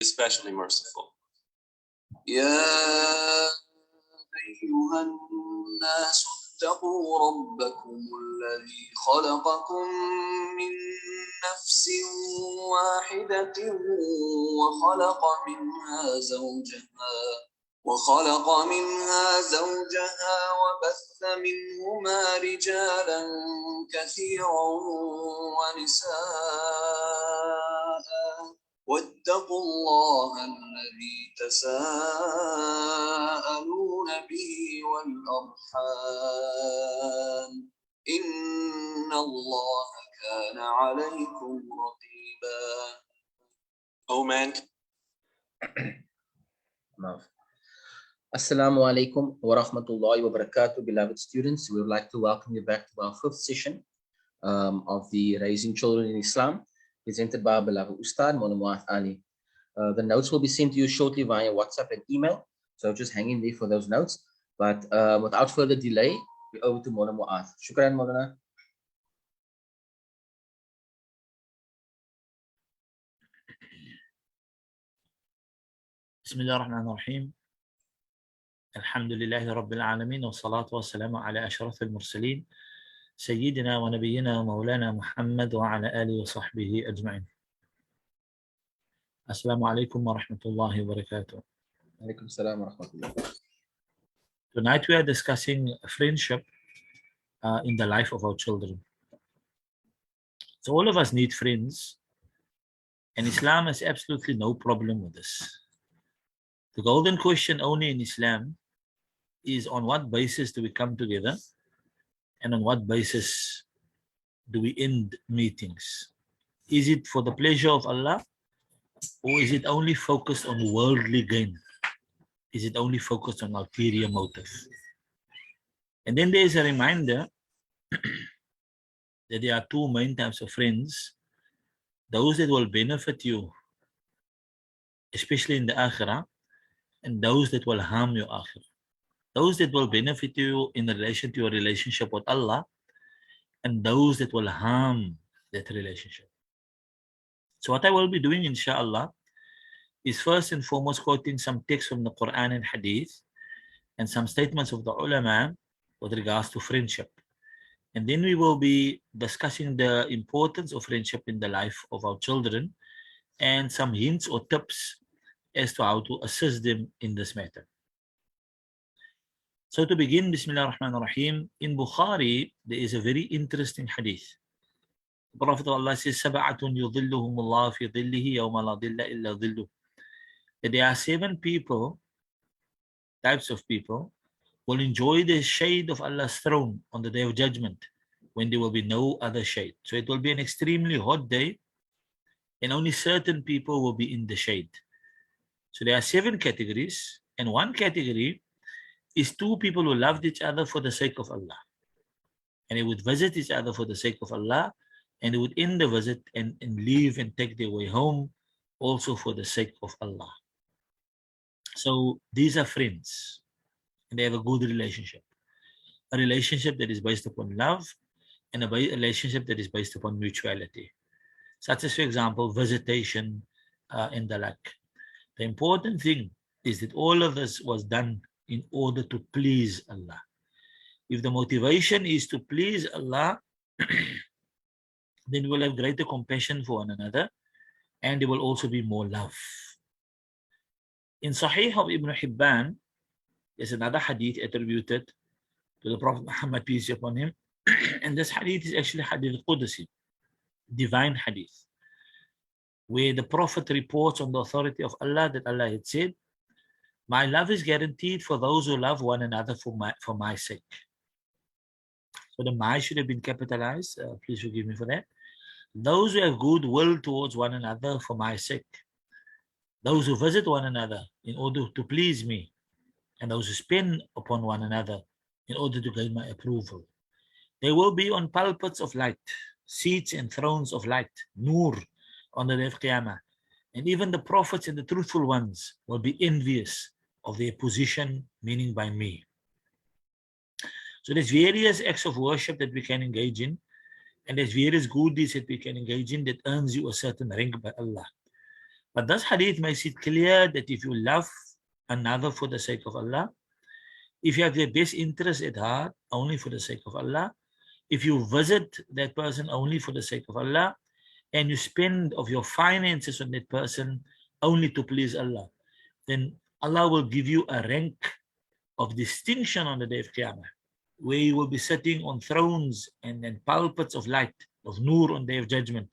especially merciful. يا أيها الناس اتقوا ربكم الذي خلقكم من نفس واحدة وخلق منها زوجها وبث منهما رجالا كثيرا ونساء واتقوا الله الذي تساءلون به والأرحام إن الله كان عليكم رقيبا. O man, Assalamu alaikum wa rahmatullahi wa barakatuh, beloved students. We would like to welcome you back to our fifth session of the Raising Children in Islam, presented by our beloved Ustad Mona Muath Ali. The notes will be sent to you shortly via WhatsApp and email, so just hang in there for those notes. But without further delay, we're over to Mona Muath. Shukran, Mona. بسم الله الرحمن الرحيم. الحمد لله رب العالمين والصلاة والسلام على أشرف المرسلين سيدنا ونبينا مولانا محمد وعلى آله وصحبه أجمعين. السلام عليكم ورحمة الله وبركاته. Alaikum assalam wa rahmatullah. Tonight we are discussing friendship in the life of our children. So all of us need friends, and Islam has absolutely no problem with this. The golden question only in Islam is, on what basis do we come together, and on what basis do we end meetings? Is it for the pleasure of Allah, or is it only focused on worldly gain? Is it only focused on ulterior motive? And then there is a reminder that there are two main types of friends: those that will benefit you, especially in the akhirah, and those that will harm your akhirah. Those that will benefit you in relation to your relationship with Allah, and those that will harm that relationship. So what I will be doing, inshallah, is first and foremost quoting some texts from the Quran and Hadith, and some statements of the ulama with regards to friendship. And then we will be discussing the importance of friendship in the life of our children, and some hints or tips as to how to assist them in this matter. So to begin, Bismillah ar-Rahman ar-Rahim, in Bukhari, there is a very interesting hadith. The Prophet of Allah says, سَبَعَةٌ يُظِلُّهُمُ اللَّهُ فِي ظِلِّهِ يَوْمَ لَا ظِلَّ إِلَّا ظِلُّهُ. That there are 7 people, types of people, will enjoy the shade of Allah's throne on the day of judgment, when there will be no other shade. So it will be an extremely hot day, and only certain people will be in the shade. So there are 7 categories, and one category is 2 people who loved each other for the sake of Allah, and they would visit each other for the sake of Allah, and they would end the visit and leave and take their way home also for the sake of Allah. So these are friends, and they have a good relationship, a relationship that is based upon love, and a relationship that is based upon mutuality, such as, for example, visitation and the like. The important thing is that all of this was done in order to please Allah. If the motivation is to please Allah, then we will have greater compassion for one another, and there will also be more love. In Sahih of Ibn Hibban, there's another hadith attributed to the Prophet Muhammad, peace be upon him, and this hadith is actually Hadith Qudsi, divine hadith, where the Prophet reports on the authority of Allah that Allah had said, "My love is guaranteed for those who love one another for my sake." So the "my" should have been capitalized. Please forgive me for that. Those who have good will towards one another for my sake. Those who visit one another in order to please me, and those who spend upon one another in order to gain my approval. They will be on pulpits of light, seats and thrones of light, nur, on the day of Qiyamah. And even the prophets and the truthful ones will be envious of their position, meaning by me. So there's various acts of worship that we can engage in, and there's various good deeds that we can engage in that earns you a certain rank by Allah. But this hadith makes it clear that if you love another for the sake of Allah, if you have their best interest at heart, only for the sake of Allah, if you visit that person only for the sake of Allah, and you spend of your finances on that person only to please Allah, then Allah will give you a rank of distinction on the day of Qiyamah, where you will be sitting on thrones and pulpits of light, of nur on the day of judgment.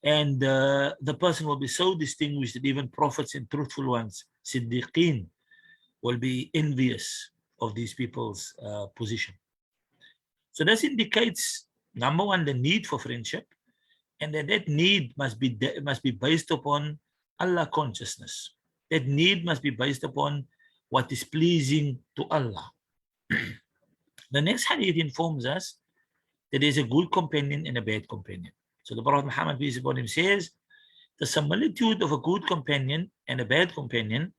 And the person will be so distinguished that even prophets and truthful ones, Siddiqeen, will be envious of these people's position. So this indicates, number one, the need for friendship, and that need must be based upon Allah consciousness. That need must be based upon what is pleasing to Allah. The next hadith informs us that there is a good companion and a bad companion. So the Prophet Muhammad, peace be upon him, says, the similitude of a good companion and a bad companion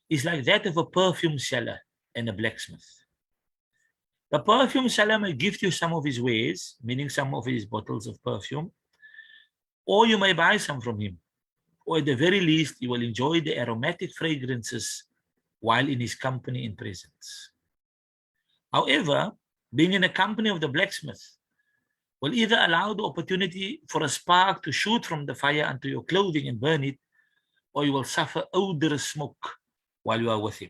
is like that of a perfume seller and a blacksmith. The perfume seller may gift you some of his wares, meaning some of his bottles of perfume, or you may buy some from him, or at the very least, you will enjoy the aromatic fragrances while in his company and presence. However, being in the company of the blacksmith will either allow the opportunity for a spark to shoot from the fire onto your clothing and burn it, or you will suffer odorous smoke while you are with him.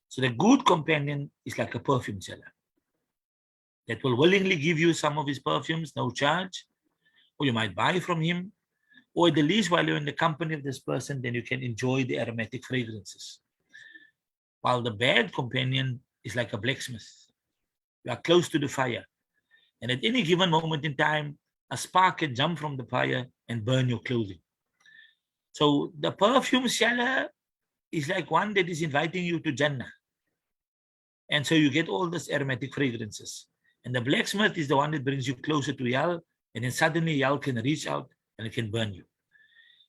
So the good companion is like a perfume seller that will willingly give you some of his perfumes, no charge, or you might buy from him, or at the least while you're in the company of this person, then you can enjoy the aromatic fragrances. While the bad companion is like a blacksmith. You are close to the fire, and at any given moment in time, a spark can jump from the fire and burn your clothing. So the perfume seller is like one that is inviting you to Jannah. And so you get all these aromatic fragrances. And the blacksmith is the one that brings you closer to hell, and then suddenly hell can reach out and it can burn you.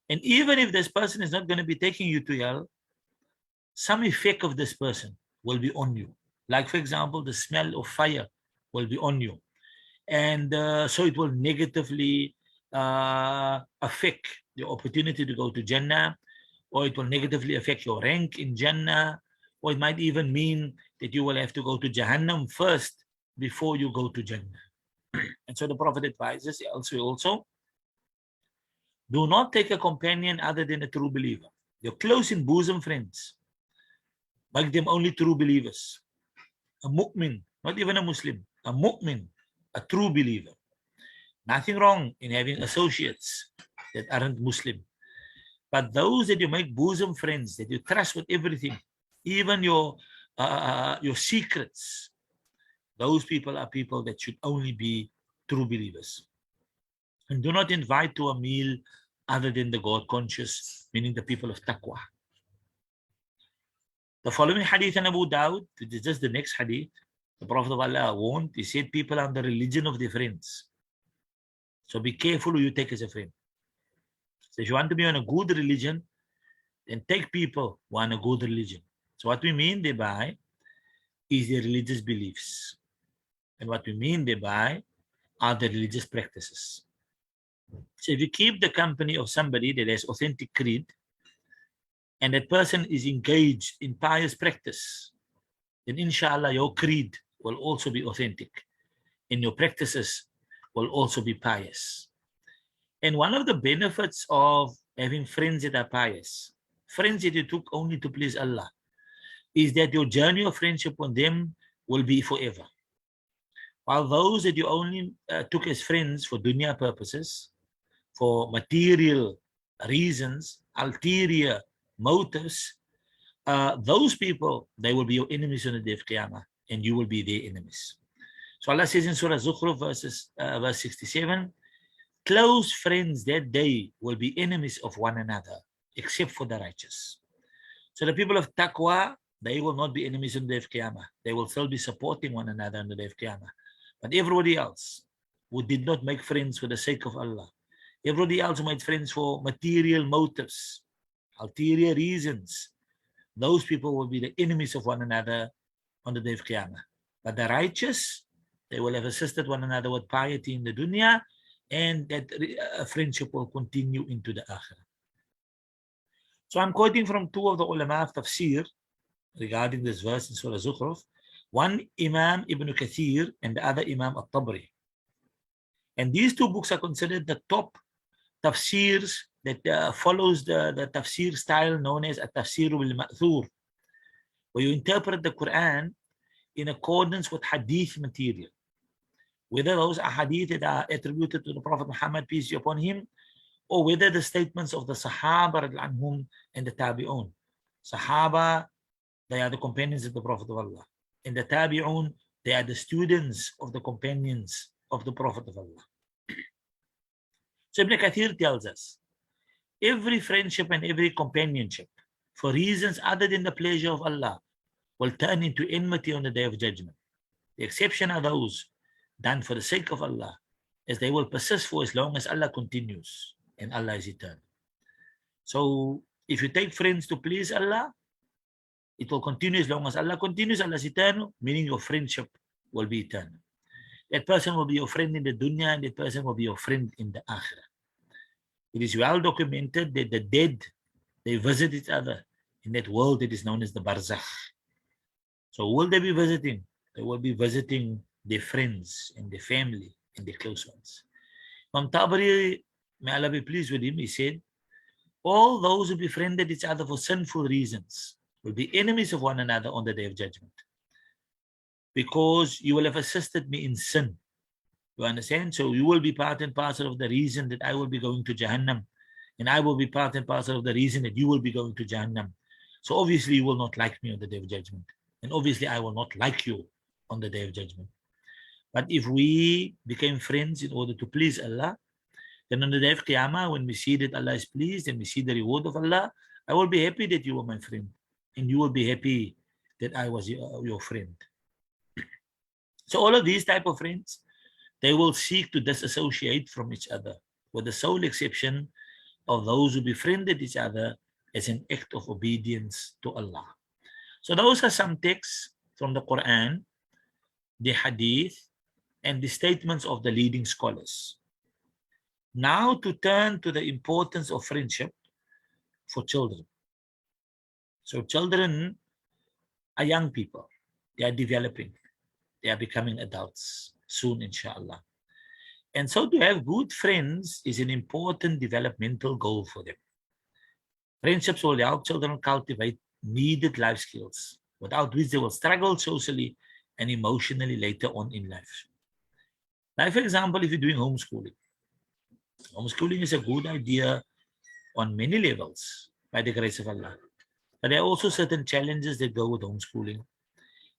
And even if this person is not going to be taking you to hell, some effect of this person will be on you. Like, for example, the smell of fire will be on you. And so it will negatively affect your opportunity to go to Jannah, or it will negatively affect your rank in Jannah, or it might even mean that you will have to go to Jahannam first before you go to Jannah. And so the Prophet advises also, do not take a companion other than a true believer. Your close in bosom friends, make them only true believers. A mu'min, not even a Muslim, a mu'min, a true believer. Nothing wrong in having associates that aren't Muslim. But those that you make bosom friends, that you trust with everything, even your secrets, those people are people that should only be true believers. And do not invite to a meal other than the God conscious, meaning the people of taqwa. The following hadith in Abu Dawud, which is just the next hadith, the Prophet of Allah warned, he said people are the religion of their friends. So be careful who you take as a friend. So if you want to be on a good religion, then take people who are on a good religion. So what we mean thereby is their religious beliefs. And what we mean thereby are the religious practices. So if you keep the company of somebody that has authentic creed, and that person is engaged in pious practice, then inshallah your creed will also be authentic and your practices will also be pious. And one of the benefits of having friends that are pious, friends that you took only to please Allah, is that your journey of friendship with them will be forever. While those that you only took as friends for dunya purposes, for material reasons, ulterior motives, those people, they will be your enemies on the day of Qiyamah, and you will be their enemies. So Allah says in Surah Zukhruf, verse 67, close friends that day will be enemies of one another, except for the righteous. So the people of taqwa, they will not be enemies on the day of Qiyamah. They will still be supporting one another on the day of Qiyamah. But everybody else who did not make friends for the sake of Allah, everybody else who made friends for material motives, ulterior reasons, those people will be the enemies of one another on the day of Qiyamah. But the righteous, they will have assisted one another with piety in the dunya, and that friendship will continue into the akhirah. So I'm quoting from two of the ulama of tafsir regarding this verse in Surah Zukhruf. One Imam Ibn Kathir and the other Imam At-Tabri. And these two books are considered the top tafsirs that follows the tafsir style known as At-Tafsir bil-Ma'thur, where you interpret the Quran in accordance with hadith material. Whether those are hadith that are attributed to the Prophet Muhammad, peace be upon him, or whether the statements of the Sahaba anhum and the Tabi'un. Sahaba, they are the companions of the Prophet of Allah. And the Tabi'un, they are the students of the companions of the Prophet of Allah. So Ibn Kathir tells us, every friendship and every companionship, for reasons other than the pleasure of Allah, will turn into enmity on the Day of Judgment. The exception are those done for the sake of Allah, as they will persist for as long as Allah continues, and Allah is eternal. So if you take friends to please Allah, it will continue as long as Allah continues. Allah is eternal, meaning your friendship will be eternal. That person will be your friend in the dunya, and that person will be your friend in the akhirah. It is well documented that the dead, they visit each other in that world that is known as the barzakh. So who will they be visiting? They will be visiting their friends and their family and their close ones. Imam Tabari, may Allah be pleased with him, he said, all those who befriended each other for sinful reasons will be enemies of one another on the Day of Judgment, because you will have assisted me in sin. You understand? So you will be part and parcel of the reason that I will be going to Jahannam, and I will be part and parcel of the reason that you will be going to Jahannam. So obviously you will not like me on the Day of Judgment, and obviously I will not like you on the Day of Judgment. But if we became friends in order to please Allah, then on the Day of Qiyamah, when we see that Allah is pleased and we see the reward of Allah, I will be happy that you were my friend, and you will be happy that I was your friend. So all of these type of friends, they will seek to disassociate from each other, with the sole exception of those who befriended each other as an act of obedience to Allah. So those are some texts from the Quran, the Hadith, and the statements of the leading scholars. Now to turn to the importance of friendship for children. So children are young people. They are developing. They are becoming adults soon, inshallah. And so to have good friends is an important developmental goal for them. Friendships will help children cultivate needed life skills, without which they will struggle socially and emotionally later on in life. Like, for example, if you're doing homeschooling, homeschooling is a good idea on many levels by the grace of Allah. But there are also certain challenges that go with homeschooling.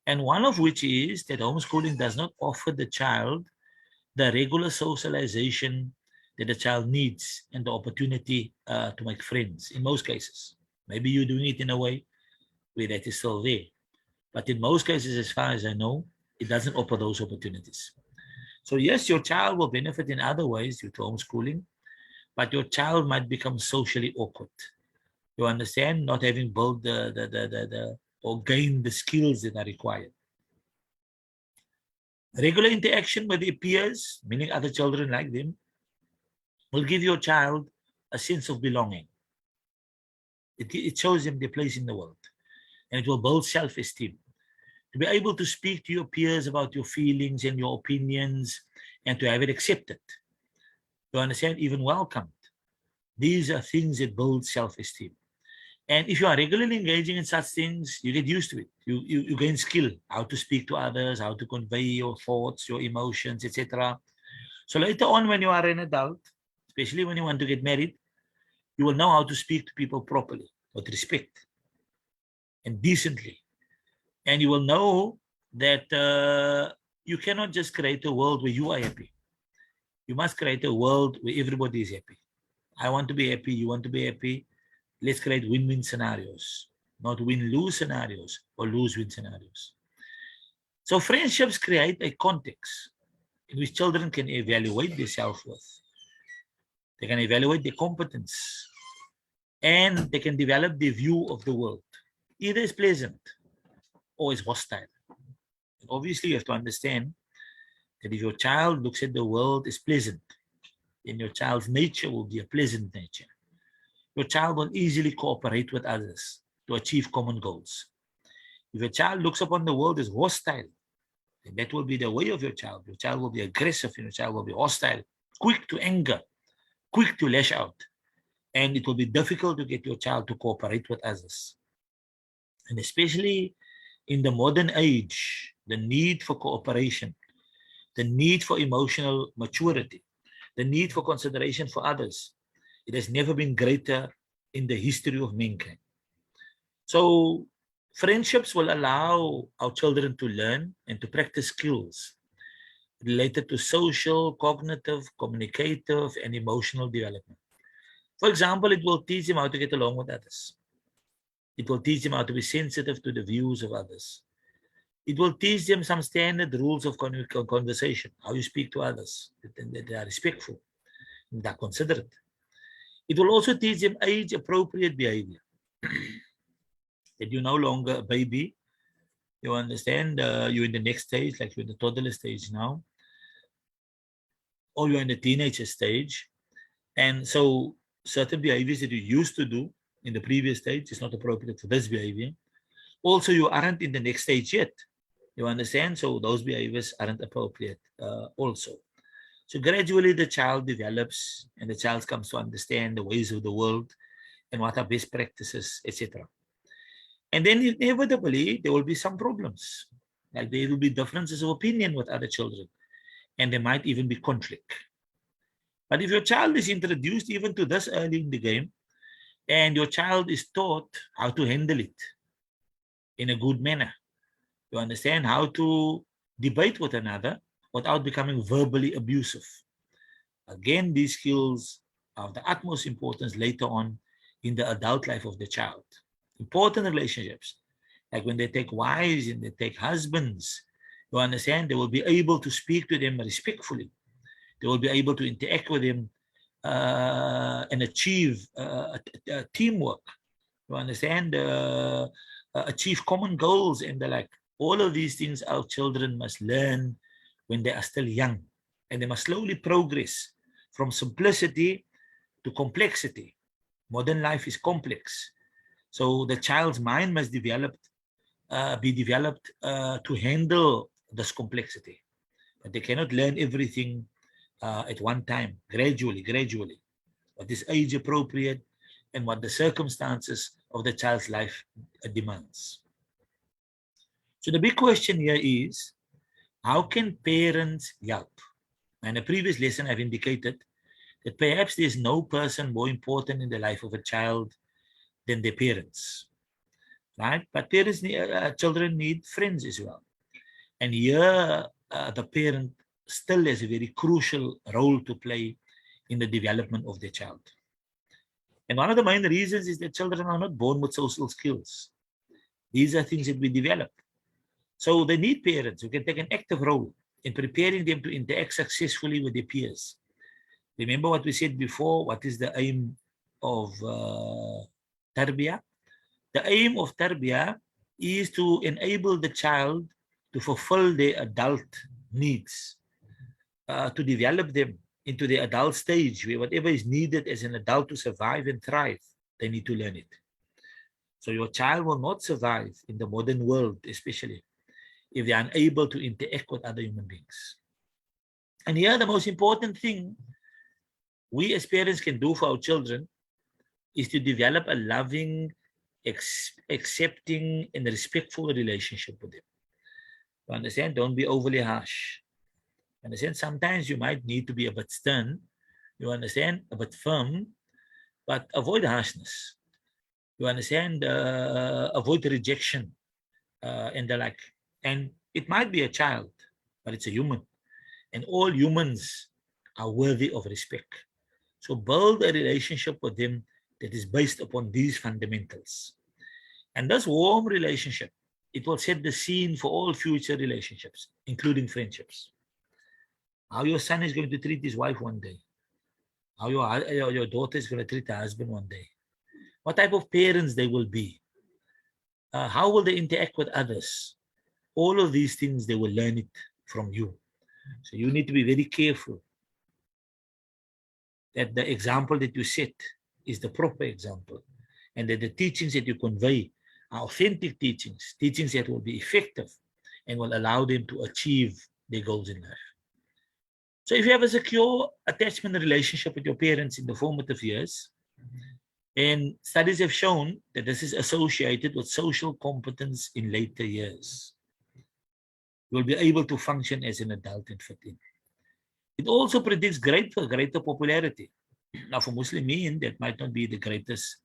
And one of which is that homeschooling does not offer the child the regular socialization that the child needs and the opportunity to make friends in most cases. Maybe you're doing it in a way where that is still there. But in most cases, as far as I know, it doesn't offer those opportunities. So yes, your child will benefit in other ways due to homeschooling, but your child might become socially awkward. You understand? Not having built or gained the skills that are required. Regular interaction with their peers, meaning other children like them, will give your child a sense of belonging. It shows them their place in the world, and it will build self-esteem. To be able to speak to your peers about your feelings and your opinions, and to have it accepted, you understand, even welcomed. These are things that build self-esteem. And if you are regularly engaging in such things, you get used to it. You gain skill, how to speak to others, how to convey your thoughts, your emotions, etc. So later on, when you are an adult, especially when you want to get married, you will know how to speak to people properly, with respect and decently. And you will know that you cannot just create a world where you are happy. You must create a world where everybody is happy. I want to be happy, you want to be happy. Let's create win-win scenarios, not win-lose scenarios or lose-win scenarios. So friendships create a context in which children can evaluate their self-worth. They can evaluate their competence, and they can develop their view of the world, either as pleasant or as hostile. And obviously, you have to understand that if your child looks at the world as pleasant, then your child's nature will be a pleasant nature. your child will easily cooperate with others to achieve common goals. If your child looks upon the world as hostile, then that will be the way of your child. Your child will be aggressive, and your child will be hostile, quick to anger, quick to lash out. And it will be difficult to get your child to cooperate with others. And especially in the modern age, the need for cooperation, the need for emotional maturity, the need for consideration for others, it has never been greater in the history of mankind. So friendships will allow our children to learn and to practice skills related to social, cognitive, communicative, and emotional development. For example, it will teach them how to get along with others. It will teach them how to be sensitive to the views of others. It will teach them some standard rules of conversation, how you speak to others, that they are respectful, and they are considerate. It will also teach them age-appropriate behavior. That you're no longer a baby. You understand? You're in the next stage, like you're in the toddler stage now, or you're in the teenager stage. And so certain behaviors that you used to do in the previous stage is not appropriate for this behavior. Also, you aren't in the next stage yet. You understand? So those behaviors aren't appropriate also. So gradually the child develops and the child comes to understand the ways of the world and what are best practices, etc. And then inevitably there will be some problems. Like there will be differences of opinion with other children, and there might even be conflict. But if your child is introduced even to this early in the game, and your child is taught how to handle it in a good manner, you understand how to debate with another without becoming verbally abusive. Again, these skills are of the utmost importance later on in the adult life of the child. Important relationships, like when they take wives and they take husbands, you understand, they will be able to speak to them respectfully. They will be able to interact with them and achieve teamwork. You understand? Achieve common goals and the like. All of these things our children must learn when they are still young, and they must slowly progress from simplicity to complexity. Modern life is complex, so the child's mind must be developed to handle this complexity. But they cannot learn everything at one time, gradually, what is age appropriate and what the circumstances of the child's life demands. So the big question here is, how can parents help? And in a previous lesson I've indicated that perhaps there's no person more important in the life of a child than their parents, right? But parents children need friends as well. And here the parent still has a very crucial role to play in the development of their child. And one of the main reasons is that children are not born with social skills. These are things that we develop. So they need parents who can take an active role in preparing them to interact successfully with their peers. Remember what we said before, what is the aim of tarbiyah? The aim of tarbiyah is to enable the child to fulfill their adult needs, to develop them into the adult stage where whatever is needed as an adult to survive and thrive, they need to learn it. So your child will not survive in the modern world, especially if they are unable to interact with other human beings. And here the most important thing we as parents can do for our children is to develop a loving, accepting, and respectful relationship with them. You understand? Don't be overly harsh. You understand? Sometimes you might need to be a bit stern, you understand? A bit firm, but avoid harshness. You understand? Avoid rejection and the like. And it might be a child, but it's a human. And all humans are worthy of respect. So build a relationship with them that is based upon these fundamentals. And this warm relationship, it will set the scene for all future relationships, including friendships. How your son is going to treat his wife one day. How your daughter is going to treat her husband one day. What type of parents they will be. How will they interact with others? All of these things, they will learn it from you. So you need to be very careful that the example that you set is the proper example, and that the teachings that you convey are authentic teachings, teachings that will be effective and will allow them to achieve their goals in life. So if you have a secure attachment relationship with your parents in the formative years, and studies have shown that this is associated with social competence in later years, you will be able to function as an adult and fit in. It also predicts greater popularity. Now, for Muslimin, that might not be the greatest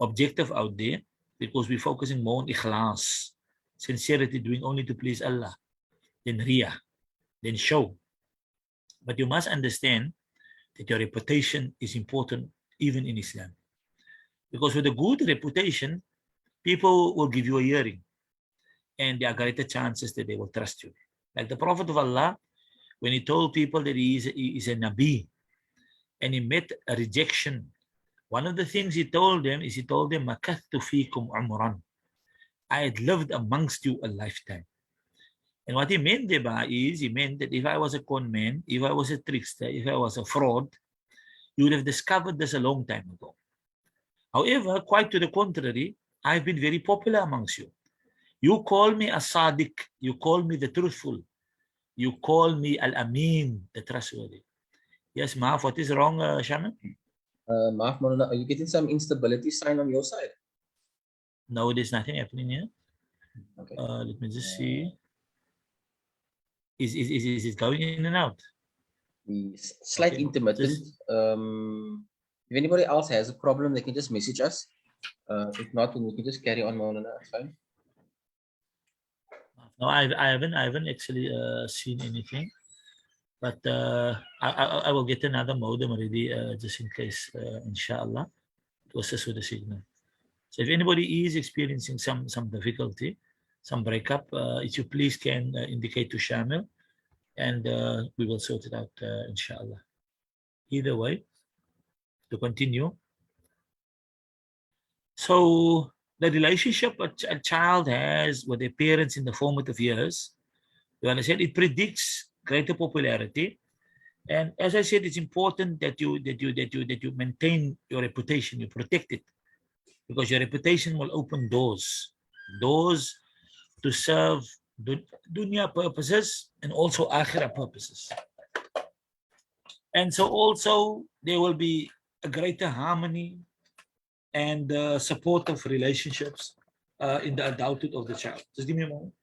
objective out there, because we're focusing more on ikhlas, sincerity, doing only to please Allah, then riyah, then show. But you must understand that your reputation is important even in Islam. Because with a good reputation, people will give you a hearing, and there are greater chances that they will trust you. Like the Prophet of Allah, when he told people that he is a Nabi, and he met a rejection, one of the things he told them is, Makathtu fikum umran. I had lived amongst you a lifetime. And what he meant thereby is, he meant that if I was a con man, if I was a trickster, if I was a fraud, you would have discovered this a long time ago. However, quite to the contrary, I've been very popular amongst you. You call me a Sadiq, you call me the truthful, you call me Al-Amin, the trustworthy. Yes, Maaf, what is wrong, Shaman? Maaf, Maulana, are you getting some instability sign on your side? No, there's nothing happening here. Okay. Let me just see. Is it going in and out? Slight Okay, intermittent. If anybody else has a problem, they can just message us. If not, then we can just carry on, Maulana. That's fine. No, I haven't actually seen anything, but I will get another modem already, just in case, inshallah, to assist with the signal. So if anybody is experiencing some difficulty, some breakup, if you please can indicate to Shamil, and we will sort it out, inshallah. Either way, to continue. So the relationship a child has with their parents in the formative years, you understand, it predicts greater popularity. And as I said, it's important that you maintain your reputation, you protect it, because your reputation will open doors to serve dunya purposes and also akhirah purposes. And so also there will be a greater harmony and supportive relationships in the adulthood of the child. Just give me a moment.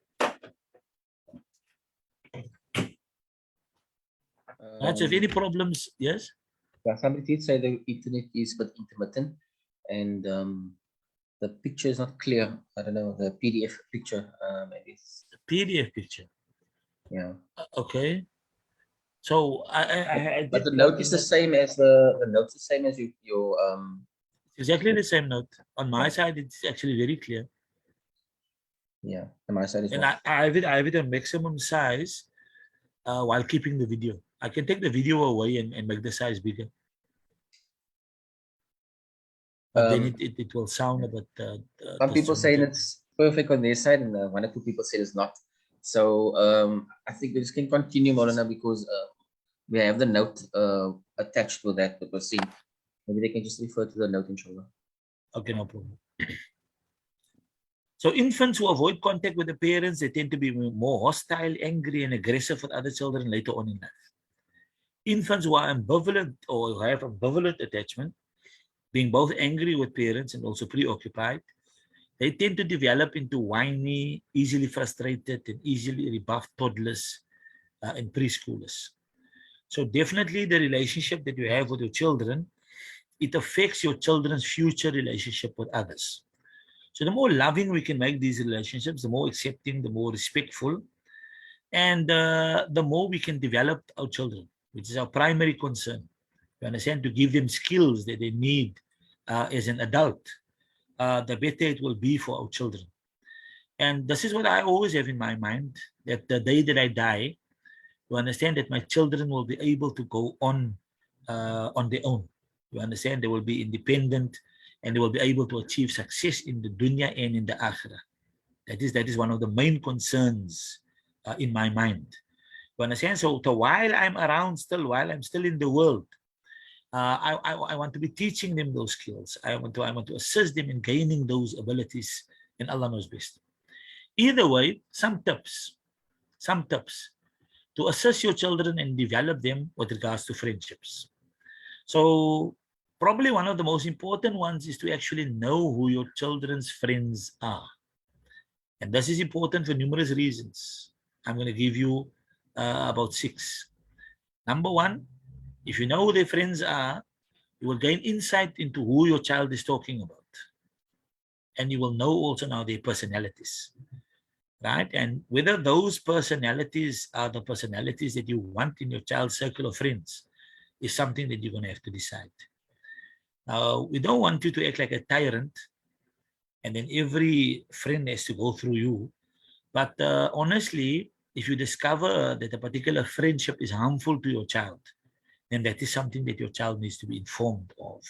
So if any problems, yes? Yeah, somebody did say the internet is but intermittent, and the picture is not clear. I don't know, the PDF picture, maybe it's... The PDF picture. Yeah. Okay. So I but did the note is the same as the note is the same as your exactly the same note. On my side, it's actually very clear. Yeah, on my side as and well. I have it on maximum size while keeping the video. I can take the video away and make the size bigger. But then it will sound a bit... some people saying it's perfect on their side, and one or two people said it's not. So I think we just can continue, Maulana, because we have the note attached to that was seen. Maybe they can just refer to the note, inshallah. Okay, no problem. So infants who avoid contact with the parents, they tend to be more hostile, angry, and aggressive with other children later on in life. Infants who are ambivalent or have ambivalent attachment, being both angry with parents and also preoccupied, they tend to develop into whiny, easily frustrated, and easily rebuffed toddlers and preschoolers. So definitely the relationship that you have with your children, it affects your children's future relationship with others. So the more loving we can make these relationships, the more accepting, the more respectful, and the more we can develop our children, which is our primary concern. You understand? To give them skills that they need as an adult, the better it will be for our children. And this is what I always have in my mind, that the day that I die, you understand that my children will be able to go on their own. You understand? They will be independent, and they will be able to achieve success in the dunya and in the akhirah. That is one of the main concerns in my mind. You understand? So while I'm around still, while I'm still in the world, I want to be teaching them those skills. I want to assist them in gaining those abilities, and Allah knows best. Either way, some tips to assist your children and develop them with regards to friendships. So probably one of the most important ones is to actually know who your children's friends are. And this is important for numerous reasons. I'm going to give you about 6. Number 1, if you know who their friends are, you will gain insight into who your child is talking about. And you will know also now their personalities, right? And whether those personalities are the personalities that you want in your child's circle of friends is something that you're going to have to decide. Now, we don't want you to act like a tyrant and then every friend has to go through you. But honestly, if you discover that a particular friendship is harmful to your child, then that is something that your child needs to be informed of.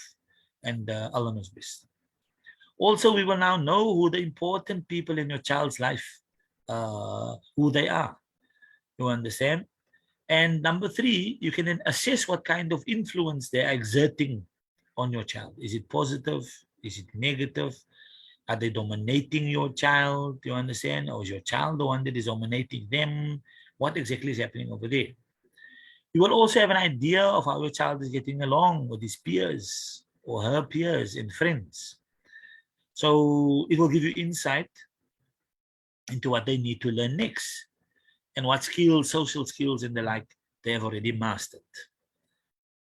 And Allah knows best. Also, we will now know who the important people in your child's life, who they are. You understand? And number 3, you can then assess what kind of influence they are exerting on your child. Is it positive? Is it negative? Are they dominating your child? You understand? Or is your child the one that is dominating them? What exactly is happening over there? You will also have an idea of how your child is getting along with his peers or her peers and friends. So it will give you insight into what they need to learn next and what skills, social skills and the like, they have already mastered.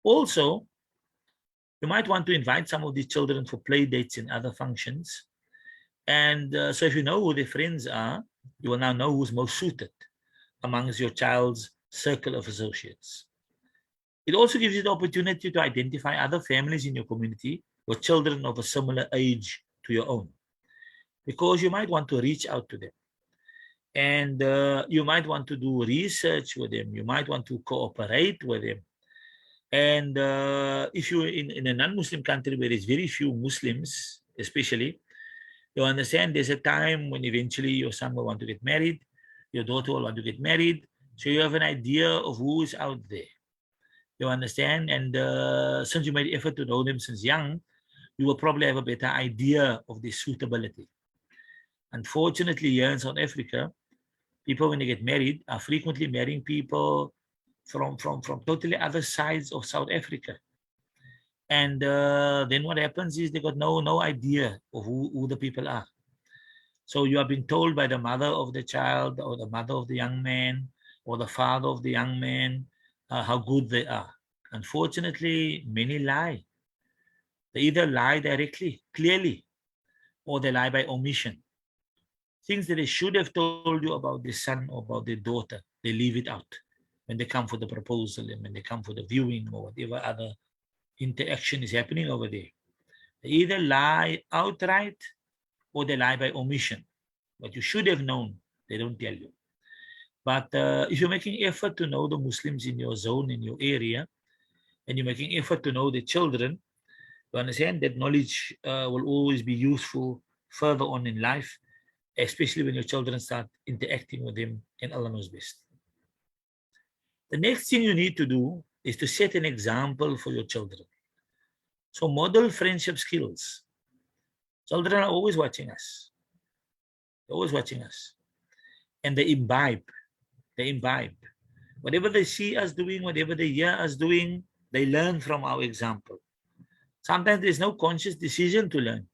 Also, you might want to invite some of these children for play dates and other functions. And so if you know who their friends are, you will now know who's most suited amongst your child's circle of associates. It also gives you the opportunity to identify other families in your community with children of a similar age to your own, because you might want to reach out to them. And you might want to do research with them. You might want to cooperate with them. And if you're in a non-Muslim country where there's very few Muslims, especially, you understand there's a time when eventually your son will want to get married, your daughter will want to get married. So you have an idea of who is out there. You understand? And since you made effort to know them since young, you will probably have a better idea of their suitability. Unfortunately, here in South Africa, people, when they get married, are frequently marrying people from totally other sides of South Africa. And then what happens is they got no idea of who the people are. So you are being told by the mother of the child or the mother of the young man or the father of the young man how good they are. Unfortunately, many lie. They either lie directly, clearly, or they lie by omission. Things that they should have told you about their son or about their daughter, they leave it out when they come for the proposal and when they come for the viewing or whatever other interaction is happening over there. They either lie outright or they lie by omission. What you should have known, they don't tell you. But if you're making effort to know the Muslims in your zone, in your area, and you're making effort to know the children, you understand that knowledge will always be useful further on in life, especially when your children start interacting with them, and Allah knows best. The next thing you need to do is to set an example for your children. So model friendship skills. Children are always watching us. They're always watching us. And they imbibe. They imbibe. Whatever they see us doing, whatever they hear us doing, they learn from our example. Sometimes there's no conscious decision to learn,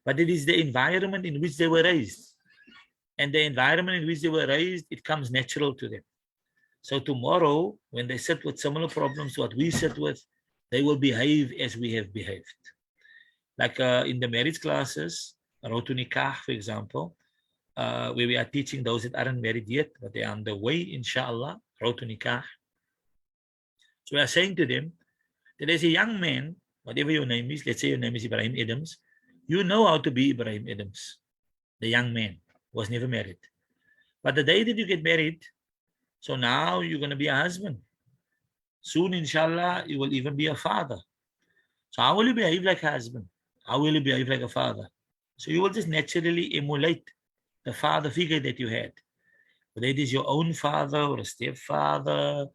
but it is the environment in which they were raised. And the environment in which they were raised, it comes natural to them. So tomorrow, when they sit with similar problems to what we sit with, they will behave as we have behaved. Like in the marriage classes, Road to Nikah, for example, where we are teaching those that aren't married yet, but they are on the way, inshallah, Road to Nikah. So we are saying to them that as a young man, whatever your name is, let's say your name is Ibrahim Adams, you know how to be Ibrahim Adams, the young man who was never married. But the day that you get married, so now you're going to be a husband. Soon, inshallah, you will even be a father. So how will you behave like a husband? How will you behave like a father? So you will just naturally emulate the father figure that you had. Whether it is your own father or a stepfather,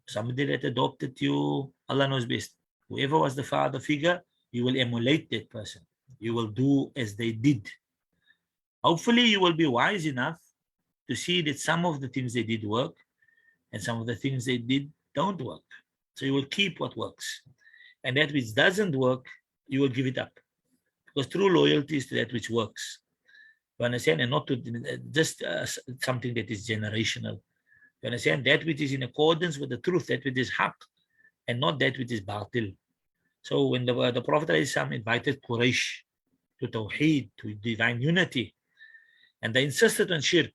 somebody that adopted you, Allah knows best. Whoever was the father figure, you will emulate that person. You will do as they did. Hopefully, you will be wise enough to see that some of the things they did work and some of the things they did don't work. So you will keep what works. And that which doesn't work, you will give it up. Because true loyalty is to that which works. You understand? And not to just something that is generational. You understand? That which is in accordance with the truth, that which is haq, and not that which is batil. So when the Prophet ﷺ invited Quraysh to Tawheed, to divine unity, and they insisted on shirk,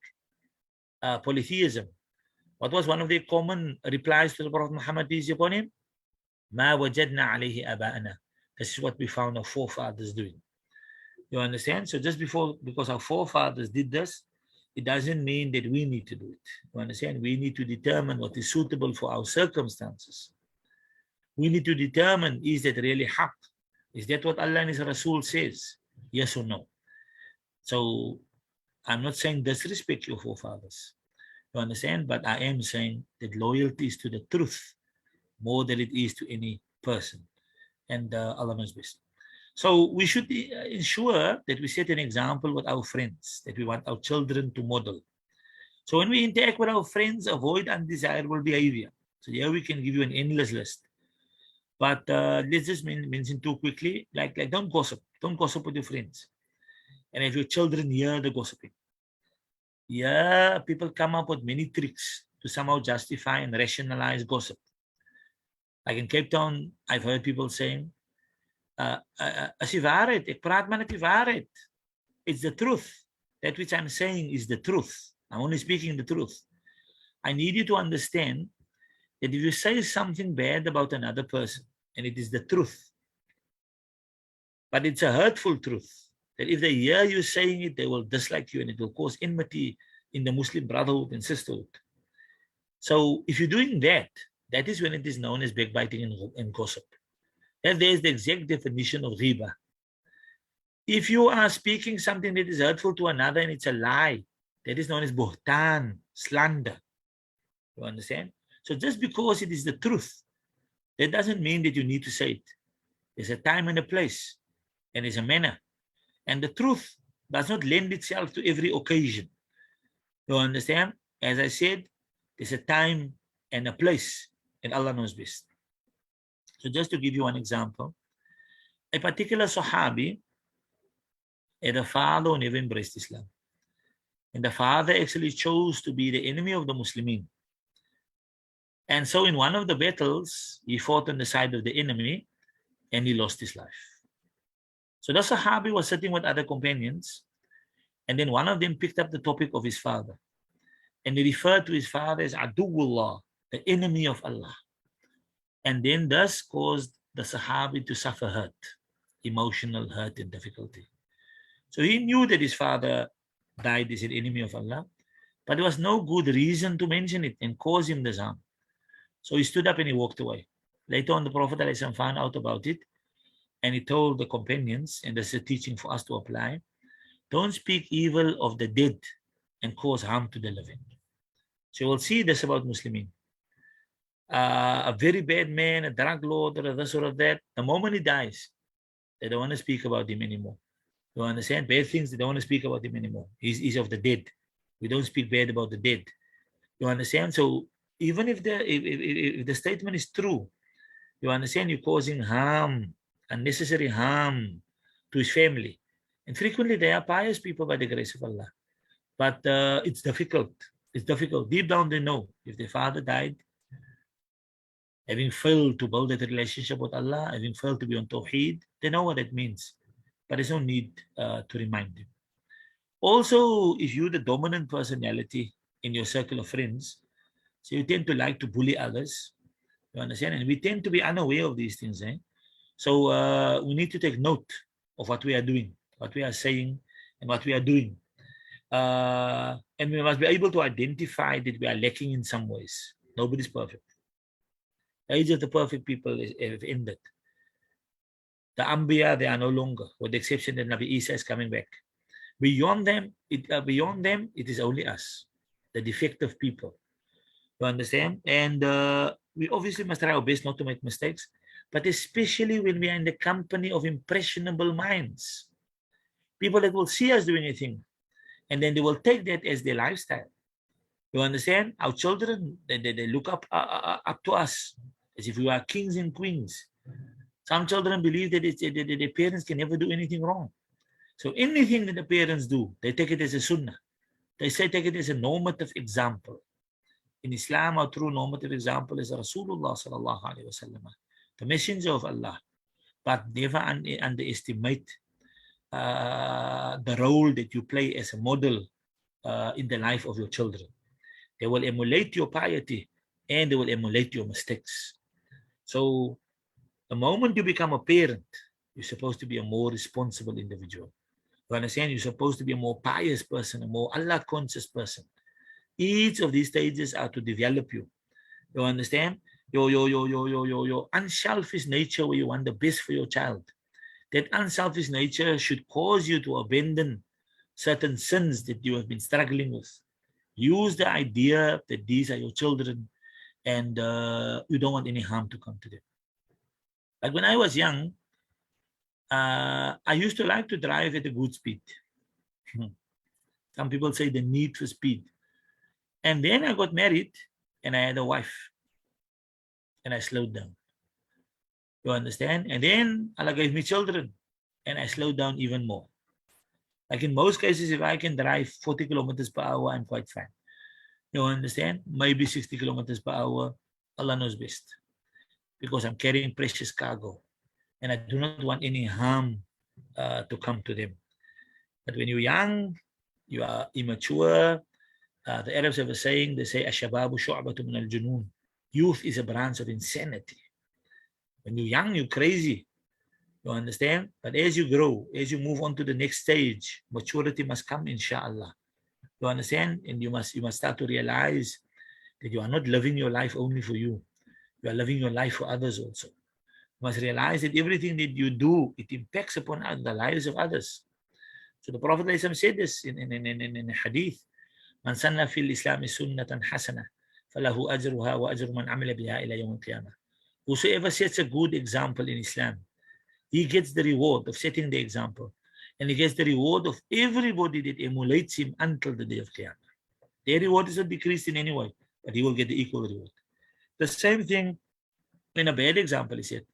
polytheism, what was one of the common replies to the Prophet Muhammad, peace upon him? Ma wajadna alayhi aba'ana. This is what we found our forefathers doing. You understand? So just because our forefathers did this, it doesn't mean that we need to do it. You understand? We need to determine what is suitable for our circumstances. We need to determine, is that really haq? Is that what Allah and His Rasul says? Yes or no? So I'm not saying disrespect your forefathers. You understand? But I am saying that loyalty is to the truth more than it is to any person. And Allah knows best. So we should ensure that we set an example with our friends, that we want our children to model. So when we interact with our friends, avoid undesirable behavior. So here we can give you an endless list. But let's just mention too quickly, like don't gossip. Don't gossip with your friends. And if your children hear the gossiping, yeah, people come up with many tricks to somehow justify and rationalize gossip. Like in Cape Town, I've heard people saying, as die waarheid, ek praat maar net die waarheid. It's the truth. That which I'm saying is the truth. I'm only speaking the truth. I need you to understand that if you say something bad about another person, and it is the truth, but it's a hurtful truth, that if they hear you saying it, they will dislike you and it will cause enmity in the Muslim brotherhood and sisterhood. So if you're doing that, that is when it is known as backbiting and gossip. And there's the exact definition of riba. If you are speaking something that is hurtful to another and it's a lie, that is known as buhtan, slander. You understand? So just because it is the truth, that doesn't mean that you need to say it. There's a time and a place, and there's a manner. And the truth does not lend itself to every occasion. You understand? As I said, there's a time and a place, and Allah knows best. So just to give you one example, a particular Sahabi had a father who never embraced Islam. And the father actually chose to be the enemy of the Muslimin. And so in one of the battles, he fought on the side of the enemy and he lost his life. So the Sahabi was sitting with other companions, and then one of them picked up the topic of his father. And he referred to his father as Aduwullah, the enemy of Allah. And then thus caused the Sahabi to suffer hurt, emotional hurt and difficulty. So he knew that his father died as an enemy of Allah, but there was no good reason to mention it and cause him this harm. So he stood up and he walked away. Later on, the Prophet ﷺ found out about it, and he told the companions, and this is a teaching for us to apply, don't speak evil of the dead and cause harm to the living. So you will see this about Muslimin. A very bad man, a drug lord, or this or that, the moment he dies, they don't want to speak about him anymore. You understand? Bad things, they don't want to speak about him anymore. He's of the dead. We don't speak bad about the dead. You understand? So even if the statement is true, you understand, you're causing harm, unnecessary harm to his family. And frequently they are pious people by the grace of Allah. But it's difficult. It's difficult. Deep down they know if their father died, having failed to build that relationship with Allah, having failed to be on Tawheed, they know what that means. But there's no need to remind them. Also, if you're the dominant personality in your circle of friends, so you tend to like to bully others, you understand? And we tend to be unaware of these things. So we need to take note of what we are doing, what we are saying, and what we are doing. And we must be able to identify that we are lacking in some ways. Nobody's perfect. The age of the perfect people have ended. The Anbiya, they are no longer, with the exception that Nabi Isa is coming back. Beyond them, it is only us, the defective people. You understand? And we obviously must try our best not to make mistakes, but especially when we are in the company of impressionable minds. People that will see us doing anything, and then they will take that as their lifestyle. You understand? Our children, they look up to us as if we are kings and queens. Some children believe that their parents can never do anything wrong. So anything that the parents do, they take it as a sunnah. They say take it as a normative example. In Islam, our true normative example is Rasulullah sallallahu alaihi wasallam, the messenger of Allah. But never underestimate the role that you play as a model in the life of your children. They will emulate your piety and they will emulate your mistakes. So the moment you become a parent, you're supposed to be a more responsible individual. You understand? You're supposed to be a more pious person, a more Allah conscious person. Each of these stages are to develop you. You understand? Your unselfish nature, where you want the best for your child. That unselfish nature should cause you to abandon certain sins that you have been struggling with. Use the idea that these are your children and you don't want any harm to come to them. Like when I was young, I used to like to drive at a good speed. Some people say the need for speed. And then I got married and I had a wife and I slowed down. You understand? And then Allah gave me children and I slowed down even more. Like in most cases, if I can drive 40 kilometers per hour, I'm quite fine. You understand? Maybe 60 kilometers per hour, Allah knows best. Because I'm carrying precious cargo and I do not want any harm to come to them. But when you're young, you are immature. The Arabs have a saying, they say, Ashababu shu'batu min al-junoon. Youth is a branch of insanity. When you're young, you're crazy. You understand? But as you grow, as you move on to the next stage, maturity must come, inshallah. You understand? And you must start to realize that you are not living your life only for you. You are living your life for others also. You must realize that everything that you do, it impacts upon the lives of others. So the Prophet said this in a hadith. Man sanna fil Islam sunnatan hasana falahu ajruha wa ajru man amila biha ila yawm al-qiyamah. Whosoever sets a good example in Islam, he gets the reward of setting the example, and he gets the reward of everybody that emulates him until the day of Qiyamah. Their reward is not decreased in any way, but he will get the equal reward. The same thing in a bad example, he said,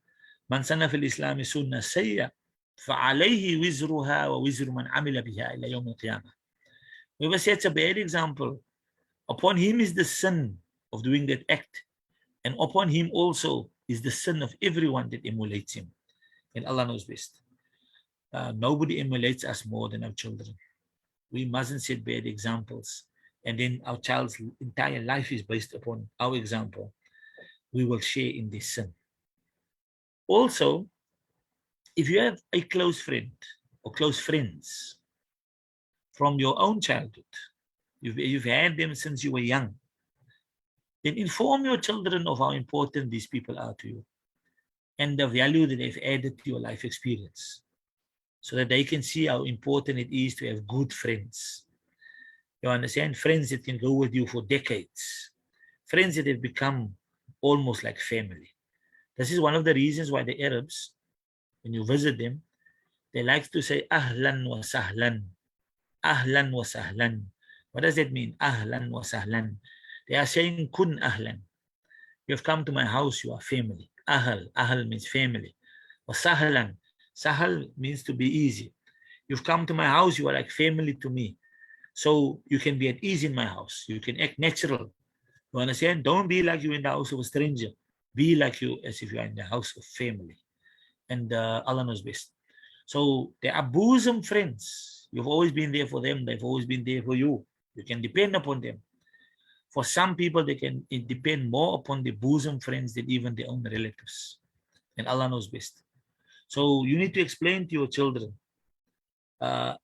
Man sanna fil Islam sunnah sayya fa'alayhi wizruha wa wizru man amila biha ila yawm al-qiyamah. Whoever sets a bad example, upon him is the sin of doing that act, and upon him also is the sin of everyone that emulates him. And Allah knows best. Nobody emulates us more than our children. We mustn't set bad examples. And then our child's entire life is based upon our example. We will share in this sin. Also, if you have a close friend or close friends from your own childhood, you've had them since you were young, then inform your children of how important these people are to you and the value that they've added to your life experience, so that they can see how important it is to have good friends. You understand? Friends that can go with you for decades. Friends that have become almost like family. This is one of the reasons why the Arabs, when you visit them, they like to say ahlan wa sahlan. Ahlan wa sahlan. What does that mean? Ahlan wa sahlan. They are saying kun ahlan. You have come to my house, you are family. Ahl means family. Wa sahlan. Sahal means to be easy. You've come to my house, you are like family to me. So you can be at ease in my house. You can act natural. You understand? Don't be like you in the house of a stranger. Be like you as if you are in the house of family. And Allah knows best. So they are bosom friends. You've always been there for them. They've always been there for you. You can depend upon them. For some people, they can depend more upon the bosom friends than even their own relatives. And Allah knows best. So you need to explain to your children